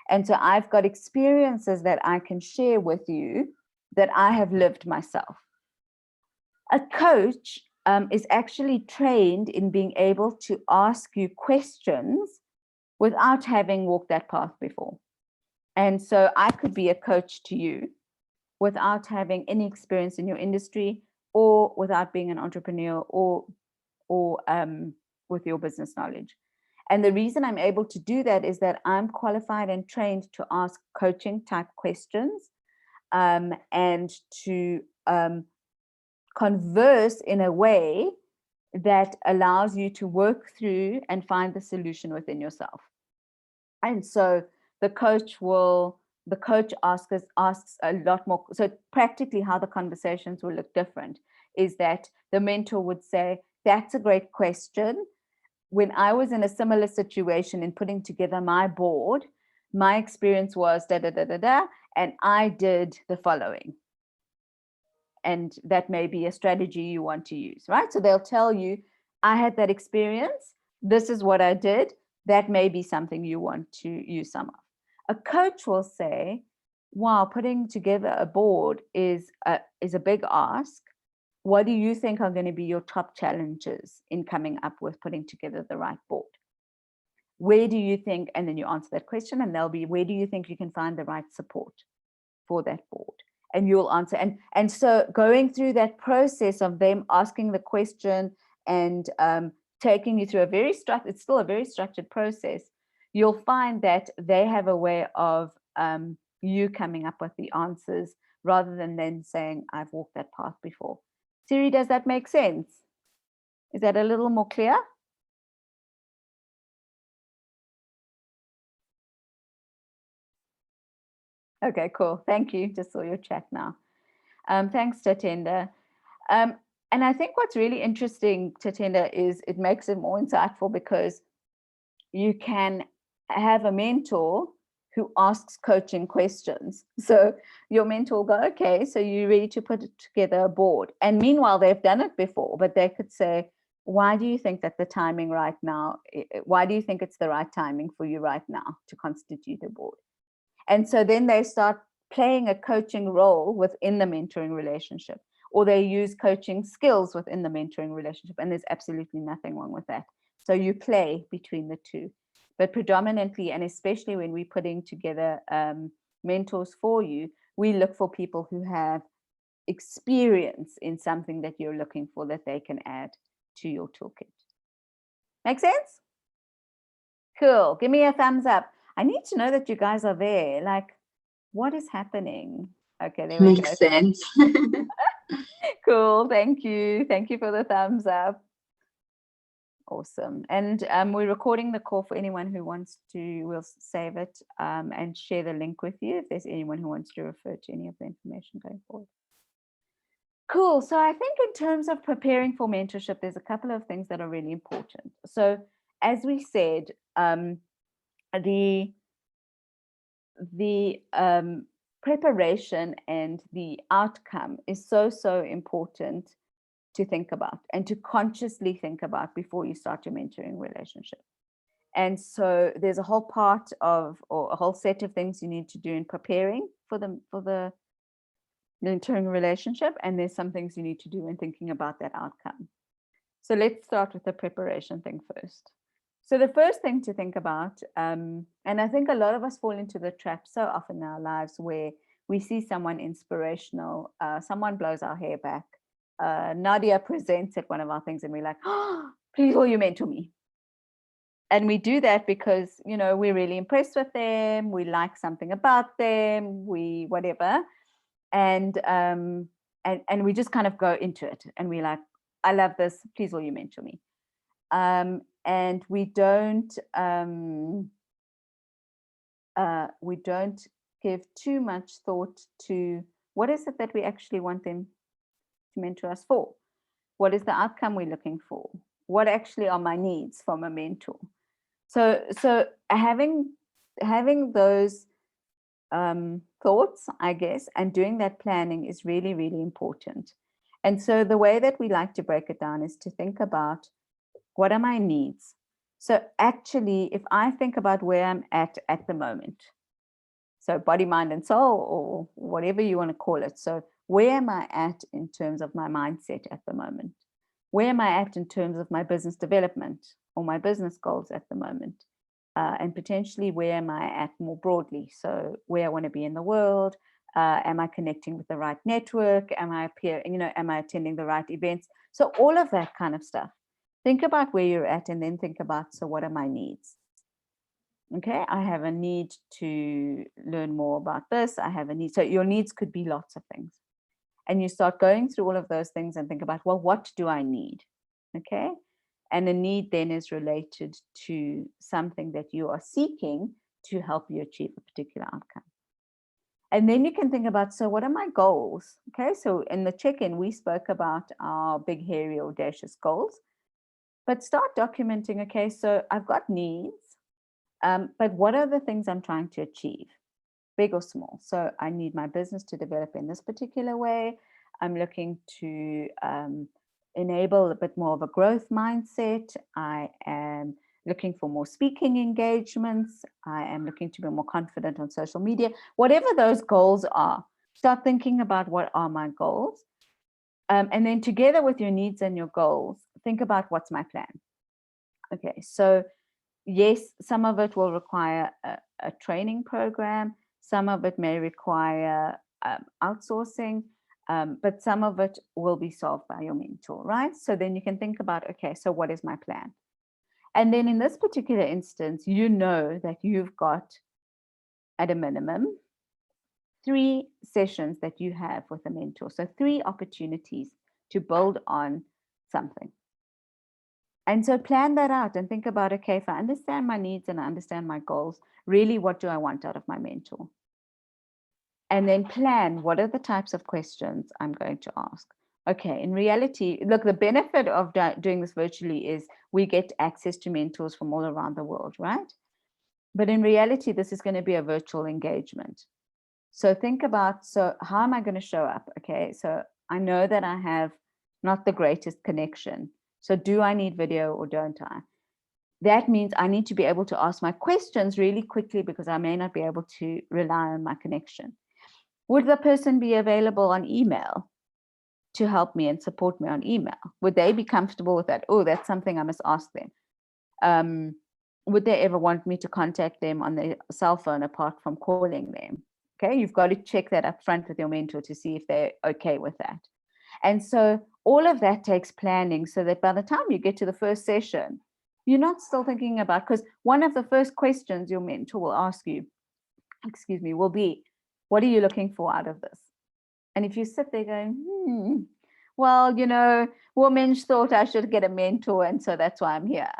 And so I've got experiences that I can share with you that I have lived myself. A coach is actually trained in being able to ask you questions without having walked that path before. And so I could be a coach to you without having any experience in your industry, or without being an entrepreneur, or with your business knowledge. And the reason I'm able to do that is that I'm qualified and trained to ask coaching type questions, and to converse in a way that allows you to work through and find the solution within yourself. And so the coach asks a lot more. So practically how the conversations will look different is that the mentor would say, that's a great question. When I was in a similar situation in putting together my board, my experience was and I did the following. And that may be a strategy you want to use, right? So they'll tell you, I had that experience. This is what I did. That may be something you want to use some of. A coach will say, wow, putting together a board is a big ask. What do you think are going to be your top challenges in coming up with putting together the right board? Where do you think, and then you answer that question, and they'll be, where do you think you can find the right support for that board? And you'll answer. And so going through that process of them asking the question and taking you through it's still a very structured process, you'll find that they have a way of you coming up with the answers rather than them saying, I've walked that path before. Siri, does that make sense? Is that a little more clear? Okay, cool. Thank you. Just saw your chat now. Thanks, Tatenda. And I think what's really interesting, Tatenda, is it makes it more insightful because you can have a mentor who asks coaching questions. So your mentor will go, okay, so you're ready to put together a board. And meanwhile, they've done it before, but they could say, why do you think that the timing right now, why do you think it's the right timing for you right now to constitute a board? And so then they start playing a coaching role within the mentoring relationship, or they use coaching skills within the mentoring relationship. And there's absolutely nothing wrong with that. So you play between the two. But predominantly, and especially when we're putting together mentors for you, we look for people who have experience in something that you're looking for that they can add to your toolkit. Make sense? Cool. Give me a thumbs up. I need to know that you guys are there. Like, what is happening? Okay, there we go. Makes sense. Cool. Thank you. Thank you for the thumbs up. Awesome. And we're recording the call for anyone who wants to. We'll save it and share the link with you if there's anyone who wants to refer to any of the information going forward. Cool. So I think in terms of preparing for mentorship, there's a couple of things that are really important. So as we said, the preparation and the outcome is so important to think about and to consciously think about before you start your mentoring relationship. And so there's a whole part of, or a whole set of things you need to do in preparing for the mentoring relationship, and there's some things you need to do in thinking about that outcome. So let's start with the preparation thing first. So the first thing to think about, and I think a lot of us fall into the trap so often in our lives where we see someone inspirational, someone blows our hair back, Nadia presents at one of our things and we're like, oh, please will you mentor me? And we do that because, you know, we're really impressed with them, we like something about them, we whatever. And we just kind of go into it and we're like, I love this, please will you mentor me? And we don't give too much thought to what is it that we actually want them to mentor us for? What is the outcome we're looking for? What actually are my needs from a mentor? So having those thoughts, I guess, and doing that planning is really, really important. And so the way that we like to break it down is to think about, what are my needs? So actually, if I think about where I'm at the moment, so body, mind, and soul, or whatever you want to call it. So where am I at in terms of my mindset at the moment? Where am I at in terms of my business development or my business goals at the moment? And potentially, where am I at more broadly? So where I want to be in the world? Am I connecting with the right network? Am I attending the right events? So all of that kind of stuff. Think about where you're at and then think about, so what are my needs? Okay, I have a need to learn more about this. I have a need. So your needs could be lots of things. And you start going through all of those things and think about, well, what do I need? Okay. And a need then is related to something that you are seeking to help you achieve a particular outcome. And then you can think about, so what are my goals? Okay, so in the check-in, we spoke about our big, hairy, audacious goals. But start documenting, okay, so I've got needs, but what are the things I'm trying to achieve, big or small? So I need my business to develop in this particular way. I'm looking to enable a bit more of a growth mindset. I am looking for more speaking engagements. I am looking to be more confident on social media. Whatever those goals are, start thinking about, what are my goals? And then together with your needs and your goals, think about, what's my plan? Okay, so yes, some of it will require a training program. Some of it may require outsourcing, but some of it will be solved by your mentor, right? So then you can think about, okay, so what is my plan? And then in this particular instance, you know that you've got, at a minimum, 3 sessions that you have with a mentor. So 3 opportunities to build on something. And so plan that out and think about, okay, if I understand my needs and I understand my goals, really, what do I want out of my mentor? And then plan, what are the types of questions I'm going to ask? Okay, in reality, look, the benefit of doing this virtually is we get access to mentors from all around the world, right? But in reality, this is going to be a virtual engagement. So think about, so how am I going to show up? Okay, so I know that I have not the greatest connection. So do I need video or don't I? That means I need to be able to ask my questions really quickly because I may not be able to rely on my connection. Would the person be available on email to help me and support me on email? Would they be comfortable with that? Oh, that's something I must ask them. Would they ever want me to contact them on their cell phone apart from calling them? Okay, you've got to check that up front with your mentor to see if they're okay with that. And so all of that takes planning so that by the time you get to the first session, you're not still thinking about, because one of the first questions your mentor will ask you, will be, what are you looking for out of this? And if you sit there going, well, women's thought I should get a mentor, and so that's why I'm here.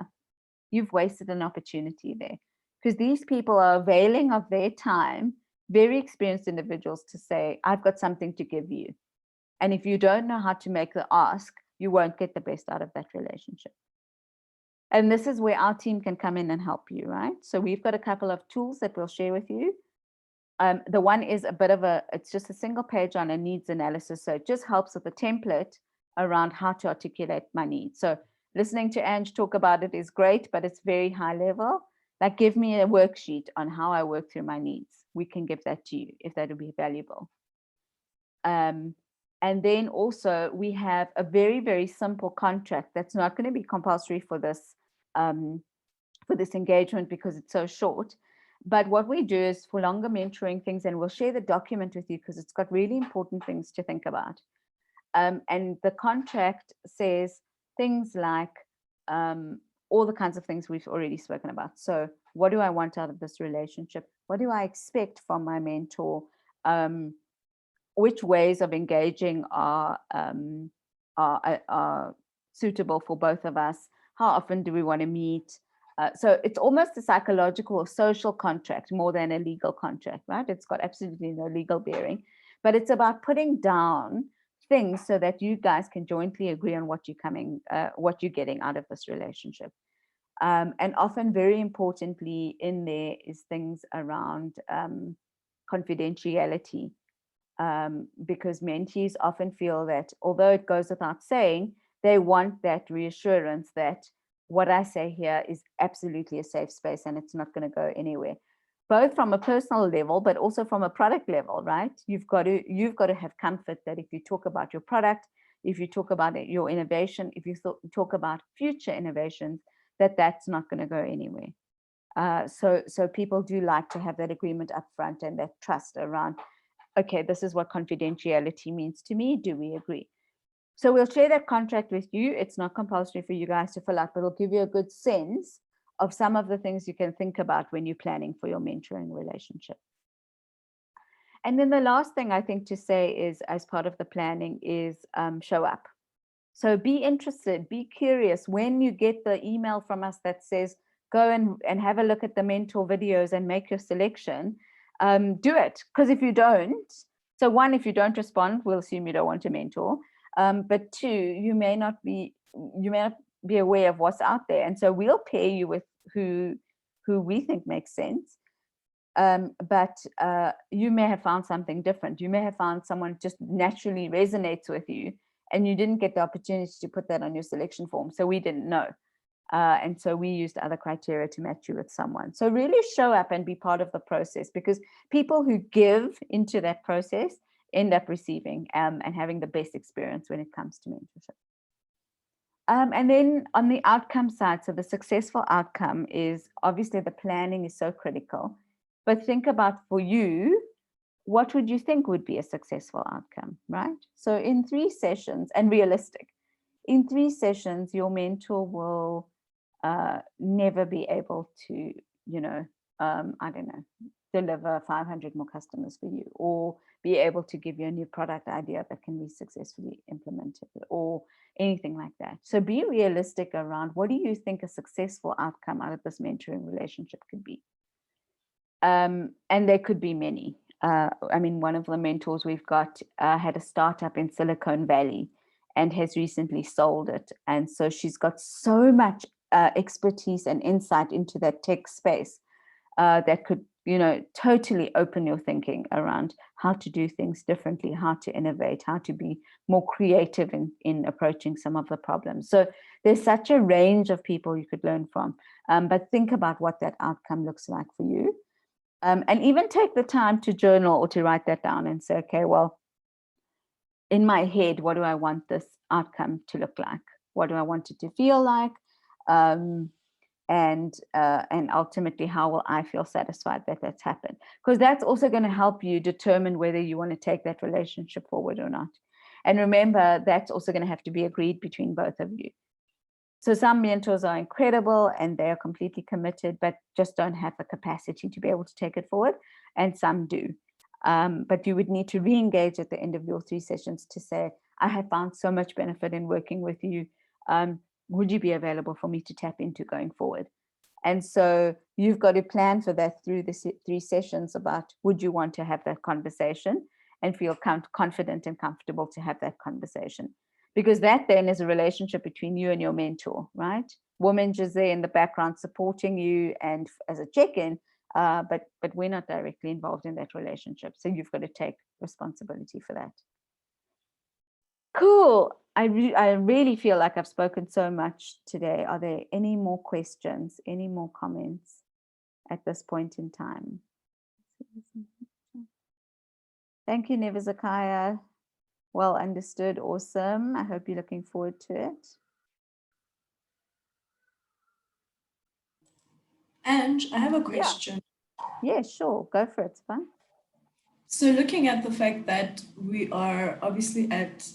You've wasted an opportunity there, because these people are availing of their time, very experienced individuals, to say, I've got something to give you. And if you don't know how to make the ask, you won't get the best out of that relationship. And this is where our team can come in and help you, right? So we've got a couple of tools that we'll share with you. The one is a bit of it's just a single page on a needs analysis. So it just helps with a template around how to articulate my needs. So listening to Ange talk about it is great, but it's very high level. Like, give me a worksheet on how I work through my needs. We can give that to you if that would be valuable. And then also we have a very, very simple contract that's not going to be compulsory for this engagement because it's so short. But what we do is for longer mentoring things, and we'll share the document with you because it's got really important things to think about. And the contract says things like all the kinds of things we've already spoken about. So what do I want out of this relationship? What do I expect from my mentor? Which ways of engaging are suitable for both of us? How often do we want to meet? So it's almost a psychological or social contract more than a legal contract, right? It's got absolutely no legal bearing, but it's about putting down things so that you guys can jointly agree on what you're getting out of this relationship. And often, very importantly, in there is things around confidentiality. Because mentees often feel that although it goes without saying, they want that reassurance that what I say here is absolutely a safe space and it's not going to go anywhere, both from a personal level, but also from a product level, right? You've got to have comfort that if you talk about your product, if you talk about your innovation, if you talk about future innovations, that's not going to go anywhere. So people do like to have that agreement up front and that trust around, okay, this is what confidentiality means to me. Do we agree? So we'll share that contract with you. It's not compulsory for you guys to fill out, but it'll give you a good sense of some of the things you can think about when you're planning for your mentoring relationship. And then the last thing I think to say is, as part of the planning, is show up. So be interested, be curious. When you get the email from us that says, go and have a look at the mentor videos and make your selection, do it. Because if you don't, so one, if you don't respond, we'll assume you don't want a mentor. But two, you may not be aware of what's out there. And so we'll pair you with who we think makes sense. But you may have found something different. You may have found someone just naturally resonates with you and you didn't get the opportunity to put that on your selection form. So we didn't know. And so we used other criteria to match you with someone. So really show up and be part of the process, because people who give into that process end up receiving and having the best experience when it comes to mentorship. And then on the outcome side, so the successful outcome is obviously the planning is so critical, but think about for you, what would you think would be a successful outcome, right? So in 3 sessions, and realistic, in 3 sessions, your mentor will never be able to, deliver 500 more customers for you, or be able to give you a new product idea that can be successfully implemented, or anything like that. So be realistic around, what do you think a successful outcome out of this mentoring relationship could be? And there could be many. One of the mentors we've got had a startup in Silicon Valley and has recently sold it. And so she's got so much expertise and insight into that tech space that could, totally open your thinking around how to do things differently, how to innovate, how to be more creative in approaching some of the problems. So there's such a range of people you could learn from, but think about what that outcome looks like for you. And even take the time to journal or to write that down and say, okay, well, in my head, what do I want this outcome to look like? What do I want it to feel like? And ultimately, how will I feel satisfied that that's happened? Because that's also going to help you determine whether you want to take that relationship forward or not. And remember, that's also going to have to be agreed between both of you. So some mentors are incredible and they are completely committed, but just don't have the capacity to be able to take it forward. And some do. But you would need to re-engage at the end of your 3 sessions to say, I have found so much benefit in working with you. Would you be available for me to tap into going forward? And so you've got to plan for that through the 3 sessions about, would you want to have that conversation and feel confident and comfortable to have that conversation? Because that then is a relationship between you and your mentor, right? Woman just there in the background supporting you and as a check-in, but we're not directly involved in that relationship. So you've got to take responsibility for that. Cool. I really feel like I've spoken so much today. Are there any more questions, any more comments at this point in time? Thank you, Nevizakaya. Well understood. Awesome. I hope you're looking forward to it. And I have a question. Yeah, sure. Go for it. It's fun. So looking at the fact that we are obviously at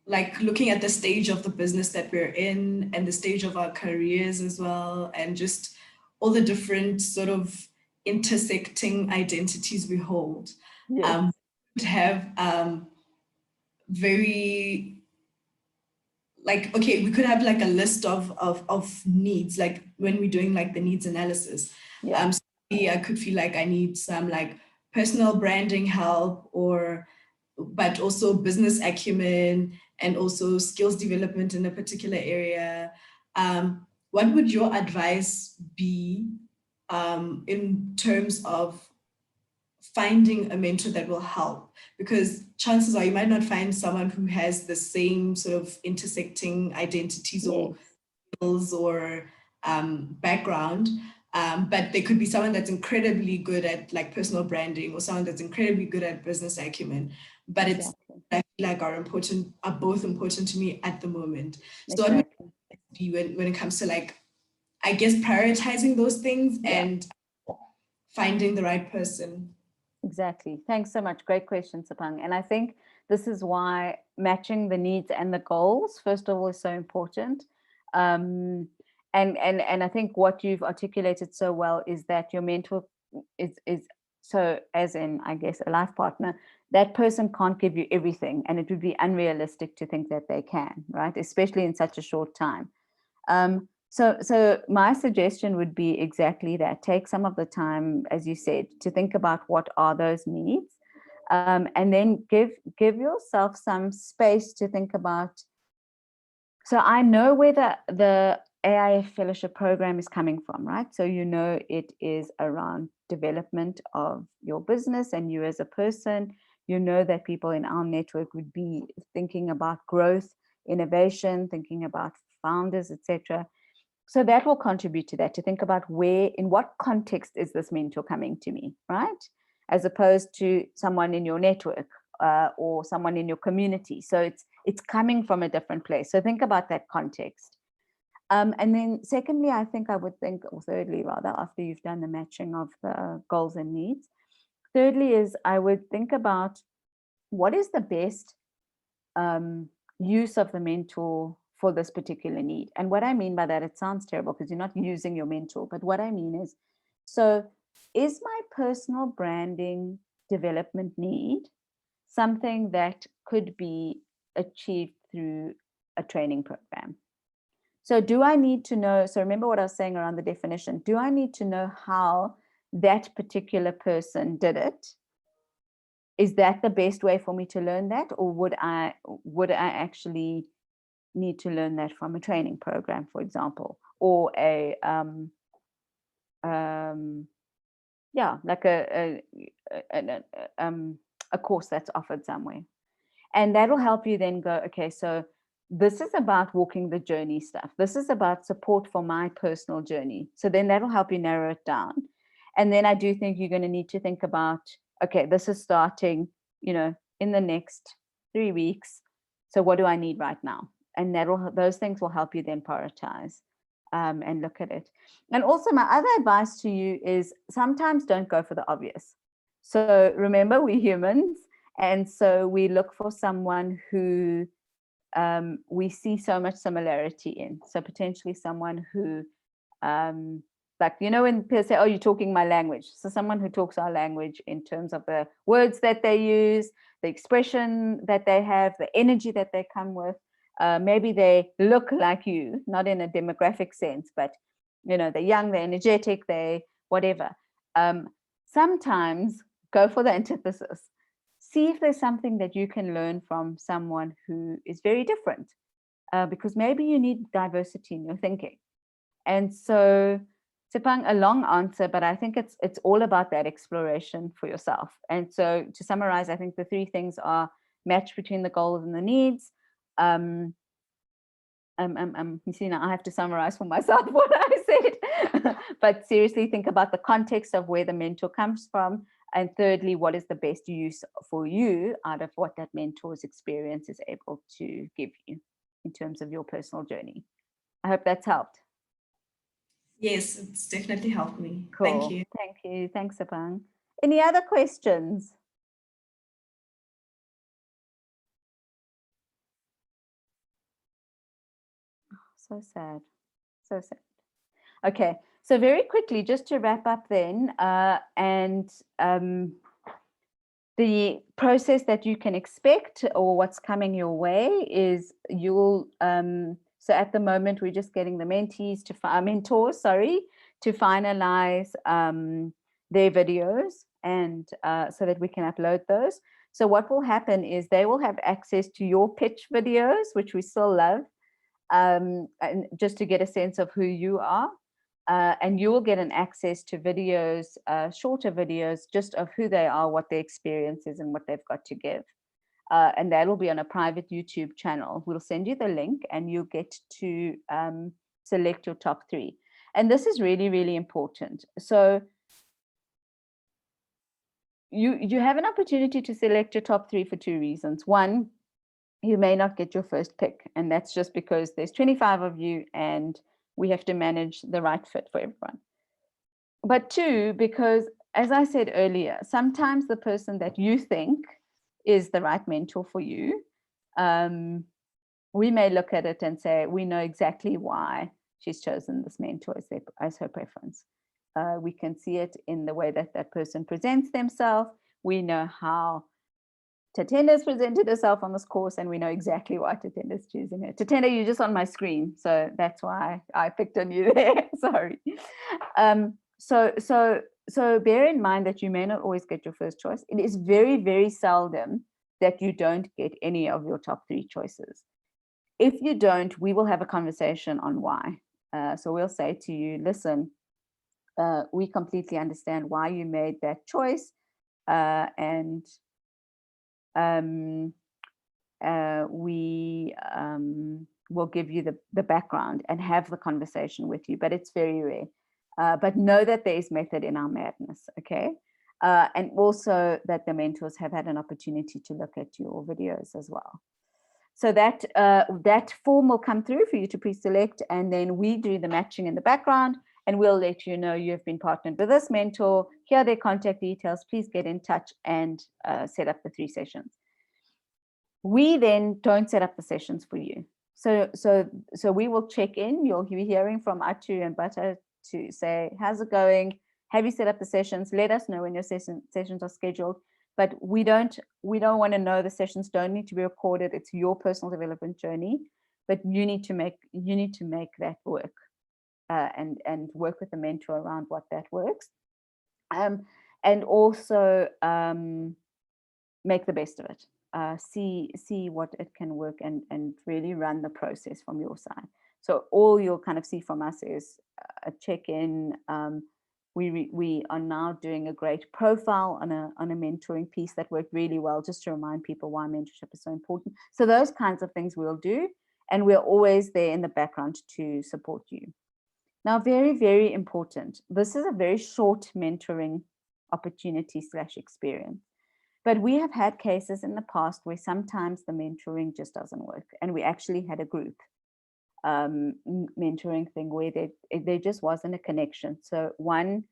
like looking at the stage of the business that we're in and the stage of our careers as well, and just all the different sort of intersecting identities we hold. Yes. Would have very like, okay, we could have like a list of needs, like when we're doing like the needs analysis. Yeah. So I could feel like I need some like personal branding help, but also business acumen and also skills development in a particular area. What would your advice be in terms of finding a mentor that will help? Because chances are you might not find someone who has the same sort of intersecting identities or skills or background, but there could be someone that's incredibly good at like personal branding or someone that's incredibly good at business acumen, but it's I feel like are both important to me at the moment. So what would be when it comes to like, I guess, prioritizing those things and finding the right person? Exactly. Thanks so much. Great question, Sapang. And I think this is why matching the needs and the goals, first of all, is so important. And I think what you've articulated so well is that your mentor is so, as in, I guess, a life partner, that person can't give you everything, and it would be unrealistic to think that they can, right? Especially in such a short time. So my suggestion would be exactly that. Take some of the time, as you said, to think about what are those needs, and then give yourself some space to think about. So I know where the AIF fellowship program is coming from, right? So you know it is around development of your business and you as a person. You know that people in our network would be thinking about growth, innovation, thinking about founders, etc. So that will contribute to that, to think about in what context is this mentor coming to me, right? As opposed to someone in your network or someone in your community. So it's coming from a different place. So think about that context. And then secondly, I think I would think, or thirdly rather, after you've done the matching of the goals and needs, thirdly is I would think about what is the best use of the mentor for this particular need. And what I mean by that, it sounds terrible because you're not using your mentor, but what I mean is, so is my personal branding development need something that could be achieved through a training program? So do I need to know, so remember what I was saying around the definition, do I need to know how that particular person did it? Is that the best way for me to learn that? Or would I actually need to learn that from a training program, for example, or like a course that's offered somewhere. And that'll help you then go, okay, so this is about walking the journey stuff. This is about support for my personal journey. So then that'll help you narrow it down. And then I do think you're going to need to think about, okay, this is starting, in the next 3 weeks. So what do I need right now? And those things will help you then prioritize and look at it. And also my other advice to you is sometimes don't go for the obvious. So remember, we're humans. And so we look for someone who we see so much similarity in. So potentially someone who, when people say, oh, you're talking my language. So someone who talks our language in terms of the words that they use, the expression that they have, the energy that they come with. Maybe they look like you, not in a demographic sense, but, they're young, they're energetic, they whatever. Sometimes go for the antithesis. See if there's something that you can learn from someone who is very different, because maybe you need diversity in your thinking. And so, Tsepang, a long answer, but I think it's all about that exploration for yourself. And so to summarize, I think the 3 things are match between the goals and the needs. You see, now I have to summarize for myself what I said, but seriously think about the context of where the mentor comes from. And thirdly, what is the best use for you out of what that mentor's experience is able to give you in terms of your personal journey? I hope that's helped. Yes, it's definitely helped me. Cool. Thank you. Thank you. Thanks, Tsepang. Any other questions? So sad. So sad. Okay. So very quickly, just to wrap up then, the process that you can expect or what's coming your way is so at the moment, we're just getting the mentors to finalize their videos and so that we can upload those. So what will happen is they will have access to your pitch videos, which we still love, and just to get a sense of who you are. And you will get an access to videos, shorter videos, just of who they are, what their experience is, and what they've got to give. And that will be on a private YouTube channel. We'll send you the link and you'll get to select your top 3. And this is really, really important. So you have an opportunity to select your top 3 for 2 reasons. One, you may not get your first pick, and that's just because there's 25 of you and we have to manage the right fit for everyone. But 2, because as I said earlier, sometimes the person that you think is the right mentor for you, we may look at it and say, we know exactly why she's chosen this mentor as her preference. We can see it in the way that that person presents themselves. We know how Tatenda's presented herself on this course, and we know exactly why Tatenda's choosing her. Tatenda, you're just on my screen, so that's why I picked on you there. Sorry. So bear in mind that you may not always get your first choice. It is very, very seldom that you don't get any of your top 3 choices. If you don't, we will have a conversation on why. So we'll say to you, listen, we completely understand why you made that choice, and we will give you the background and have the conversation with you, but it's very rare. But know that there is method in our madness, okay? And also that the mentors have had an opportunity to look at your videos as well. So that that form will come through for you to pre-select, and then we do the matching in the background, and we'll let you know you have been partnered with this mentor. Here are their contact details. Please get in touch and set up the 3 sessions. We then don't set up the sessions for you. So we will check in. You'll be hearing from Atu and Bata to say, how's it going? Have you set up the sessions? Let us know when your sessions are scheduled. But we don't want to know. The sessions don't need to be recorded. It's your personal development journey, but you need to make that work, and work with the mentor around what that works, and also make the best of it. see what it can work and really run the process from your side. So all you'll kind of see from us is a check-in. We are now doing a great profile on a mentoring piece that worked really well, just to remind people why mentorship is so important. So those kinds of things we'll do, and we're always there in the background to support you. Now, very, very important. This is a very short mentoring opportunity / experience. But we have had cases in the past where sometimes the mentoring just doesn't work. And we actually had a group mentoring thing where there just wasn't a connection. So one,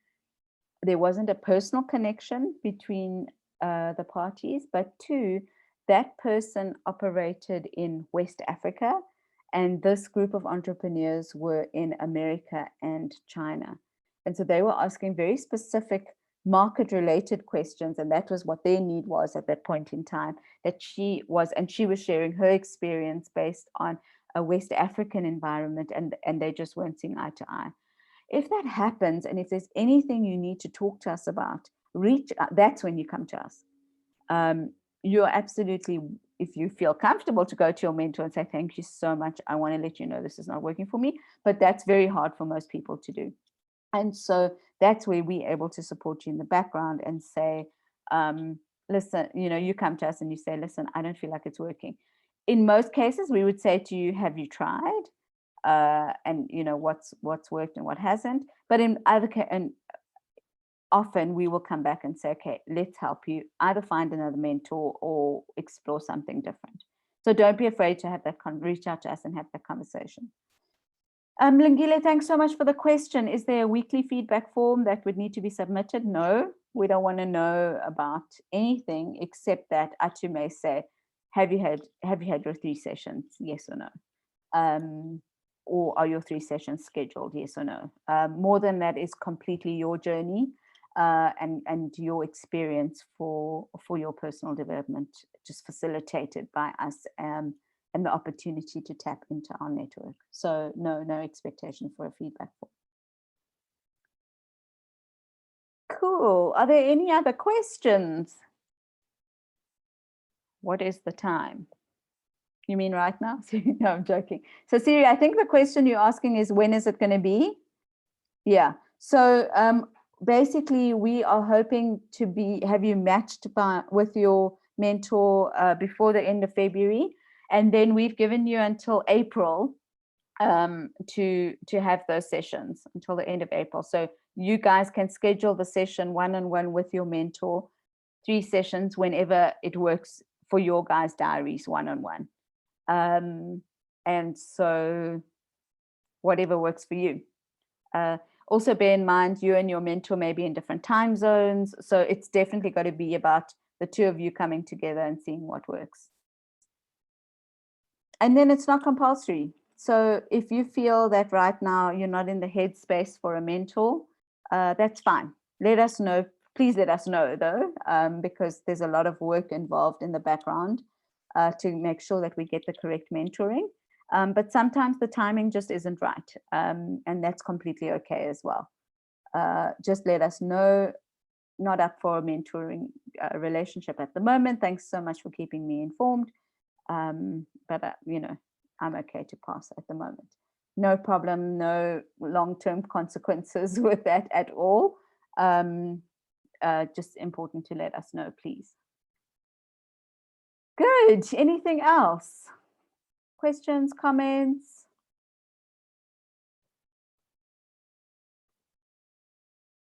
there wasn't a personal connection between the parties, but two, that person operated in West Africa, and this group of entrepreneurs were in America and China. And so they were asking very specific market-related questions, and that was what their need was at that point in time, that she was sharing her experience based on a West African environment, and they just weren't seeing eye to eye. If that happens, and if there's anything you need to talk to us about, that's when you come to us. You're absolutely, if you feel comfortable to go to your mentor and say, thank you so much, I want to let you know this is not working for me, but that's very hard for most people to do. And so that's where we're able to support you in the background and say, listen, you come to us and you say, listen, I don't feel like it's working. In most cases, we would say to you, have you tried? And what's worked and what hasn't. But in other cases, and often we will come back and say, okay, let's help you either find another mentor or explore something different. So don't be afraid to have that, reach out to us and have that conversation. Lingile, thanks so much for the question. Is there a weekly feedback form that would need to be submitted? No, we don't want to know about anything except that Atu may say, have you had your 3 sessions? Yes or no? Or are your 3 sessions scheduled? Yes or no? More than that is completely your journey and your experience for your personal development, just facilitated by us and the opportunity to tap into our network. So no expectation for a feedback form. Cool. Are there any other questions? What is the time? You mean right now? No, I'm joking. So Siri, I think the question you're asking is, when is it going to be? Yeah. So basically, we are hoping to have you matched with your mentor before the end of February. And then we've given you until April to have those sessions, until the end of April. So you guys can schedule the session one-on-one with your mentor, 3 sessions whenever it works for your guys' diaries, one-on-one. And so whatever works for you. Also bear in mind, you and your mentor may be in different time zones. So it's definitely got to be about the 2 of you coming together and seeing what works. And then it's not compulsory. So if you feel that right now you're not in the headspace for a mentor, that's fine. Let us know. Please let us know though, because there's a lot of work involved in the background to make sure that we get the correct mentoring. But sometimes the timing just isn't right. And that's completely okay as well. Just let us know. Not up for a mentoring relationship at the moment. Thanks so much for keeping me informed. But I'm okay to pass at the moment. No problem, no long-term consequences with that at all. Just important to let us know, please. Good. Anything else? Questions, comments?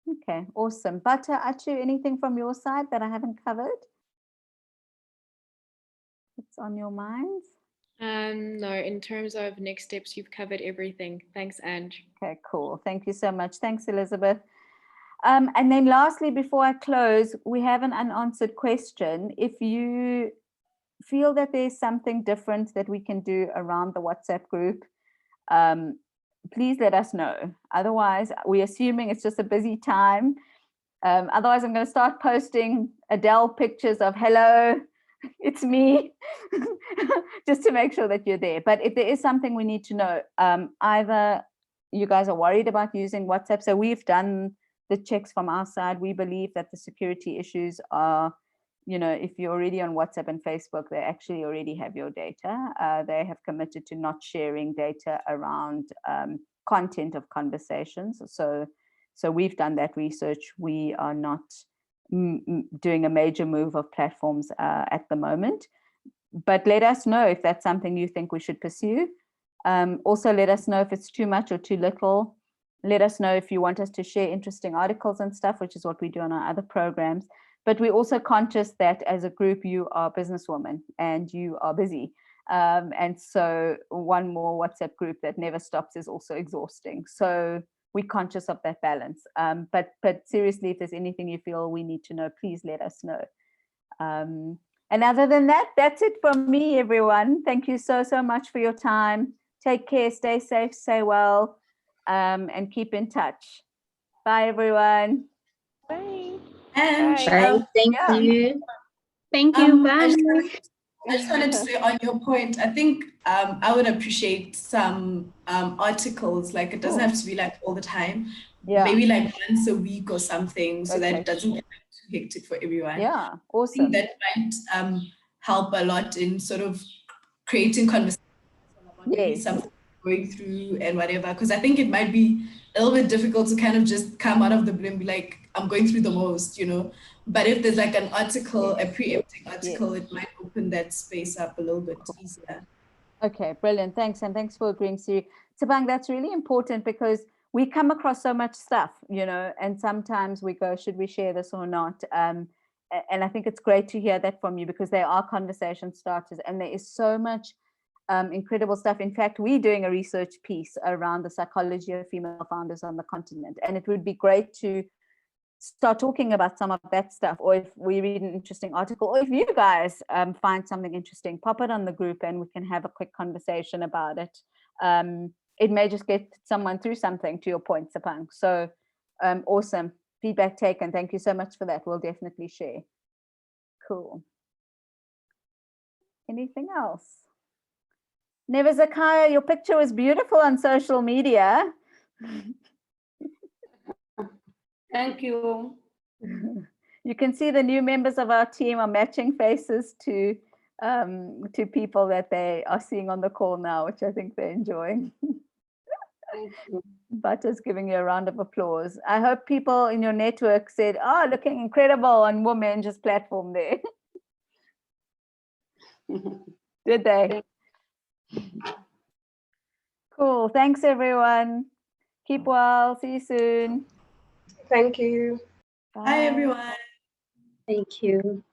Okay, awesome. Bata, Atu, anything from your side that I haven't covered? What's on your minds? No, in terms of next steps, you've covered everything. Thanks, Ange. Okay, cool. Thank you so much. Thanks, Elizabeth. And then lastly, before I close, we have an unanswered question. If you feel that there's something different that we can do around the WhatsApp group, please let us know. Otherwise, we're assuming it's just a busy time. Otherwise, I'm going to start posting Adele pictures of hello, it's me, just to make sure that you're there. But if there is something we need to know, either you guys are worried about using WhatsApp. So we've done the checks from our side. We believe that the security issues are, you know, if you're already on WhatsApp and Facebook, they actually already have your data. They have committed to not sharing data around content of conversations. So we've done that research. We are not doing a major move of platforms at the moment. But let us know if that's something you think we should pursue. Also, let us know if it's too much or too little. Let us know if you want us to share interesting articles and stuff, which is what we do on our other programs. But we're also conscious that as a group, you are businesswomen and you are busy. And so one more WhatsApp group that never stops is also exhausting. So we're conscious of that balance. But seriously, if there's anything you feel we need to know, please let us know. And other than that, that's it from me, everyone. Thank you so much for your time. Take care, stay safe, stay well, and keep in touch. Bye, everyone. Bye. And Bye. Thank Yeah. you. Thank you. I Bye. just wanted to say on your point, I think I would appreciate some articles, like it doesn't Cool. have to be like all the time, Yeah. maybe like once a week or something, so that Okay. it doesn't get too hectic for everyone. Yeah, I think awesome. that might help a lot in sort of creating conversations about maybe Yes. something going through and whatever, because I think it might be a little bit difficult to kind of just come out of the blue and be like, I'm going through the most, you know. But if there's like an article, a preempting article, it might open that space up a little bit easier. Okay, brilliant. Thanks. And thanks for agreeing, Siri. Tabang, that's really important because we come across so much stuff, you know, and sometimes we go, should we share this or not? And I think it's great to hear that from you because they are conversation starters and there is so much incredible stuff. In fact, we're doing a research piece around the psychology of female founders on the continent. And it would be great to start talking about some of that stuff, or if we read an interesting article, or if you guys find something interesting, pop it on the group and we can have a quick conversation about it. It may just get someone through something, to your point, Sapang. So awesome. Feedback taken. Thank you so much for that. We'll definitely share. Cool. Anything else? Never Zakaya, your picture was beautiful on social media. Thank you. You can see the new members of our team are matching faces to people that they are seeing on the call now, which I think they're enjoying. Thank you. Butter's giving you a round of applause. I hope people in your network said, oh, looking incredible on Women's platform there. Did they? Cool. Thanks, everyone. Keep well. See you soon. Thank you. Hi, everyone. Thank you.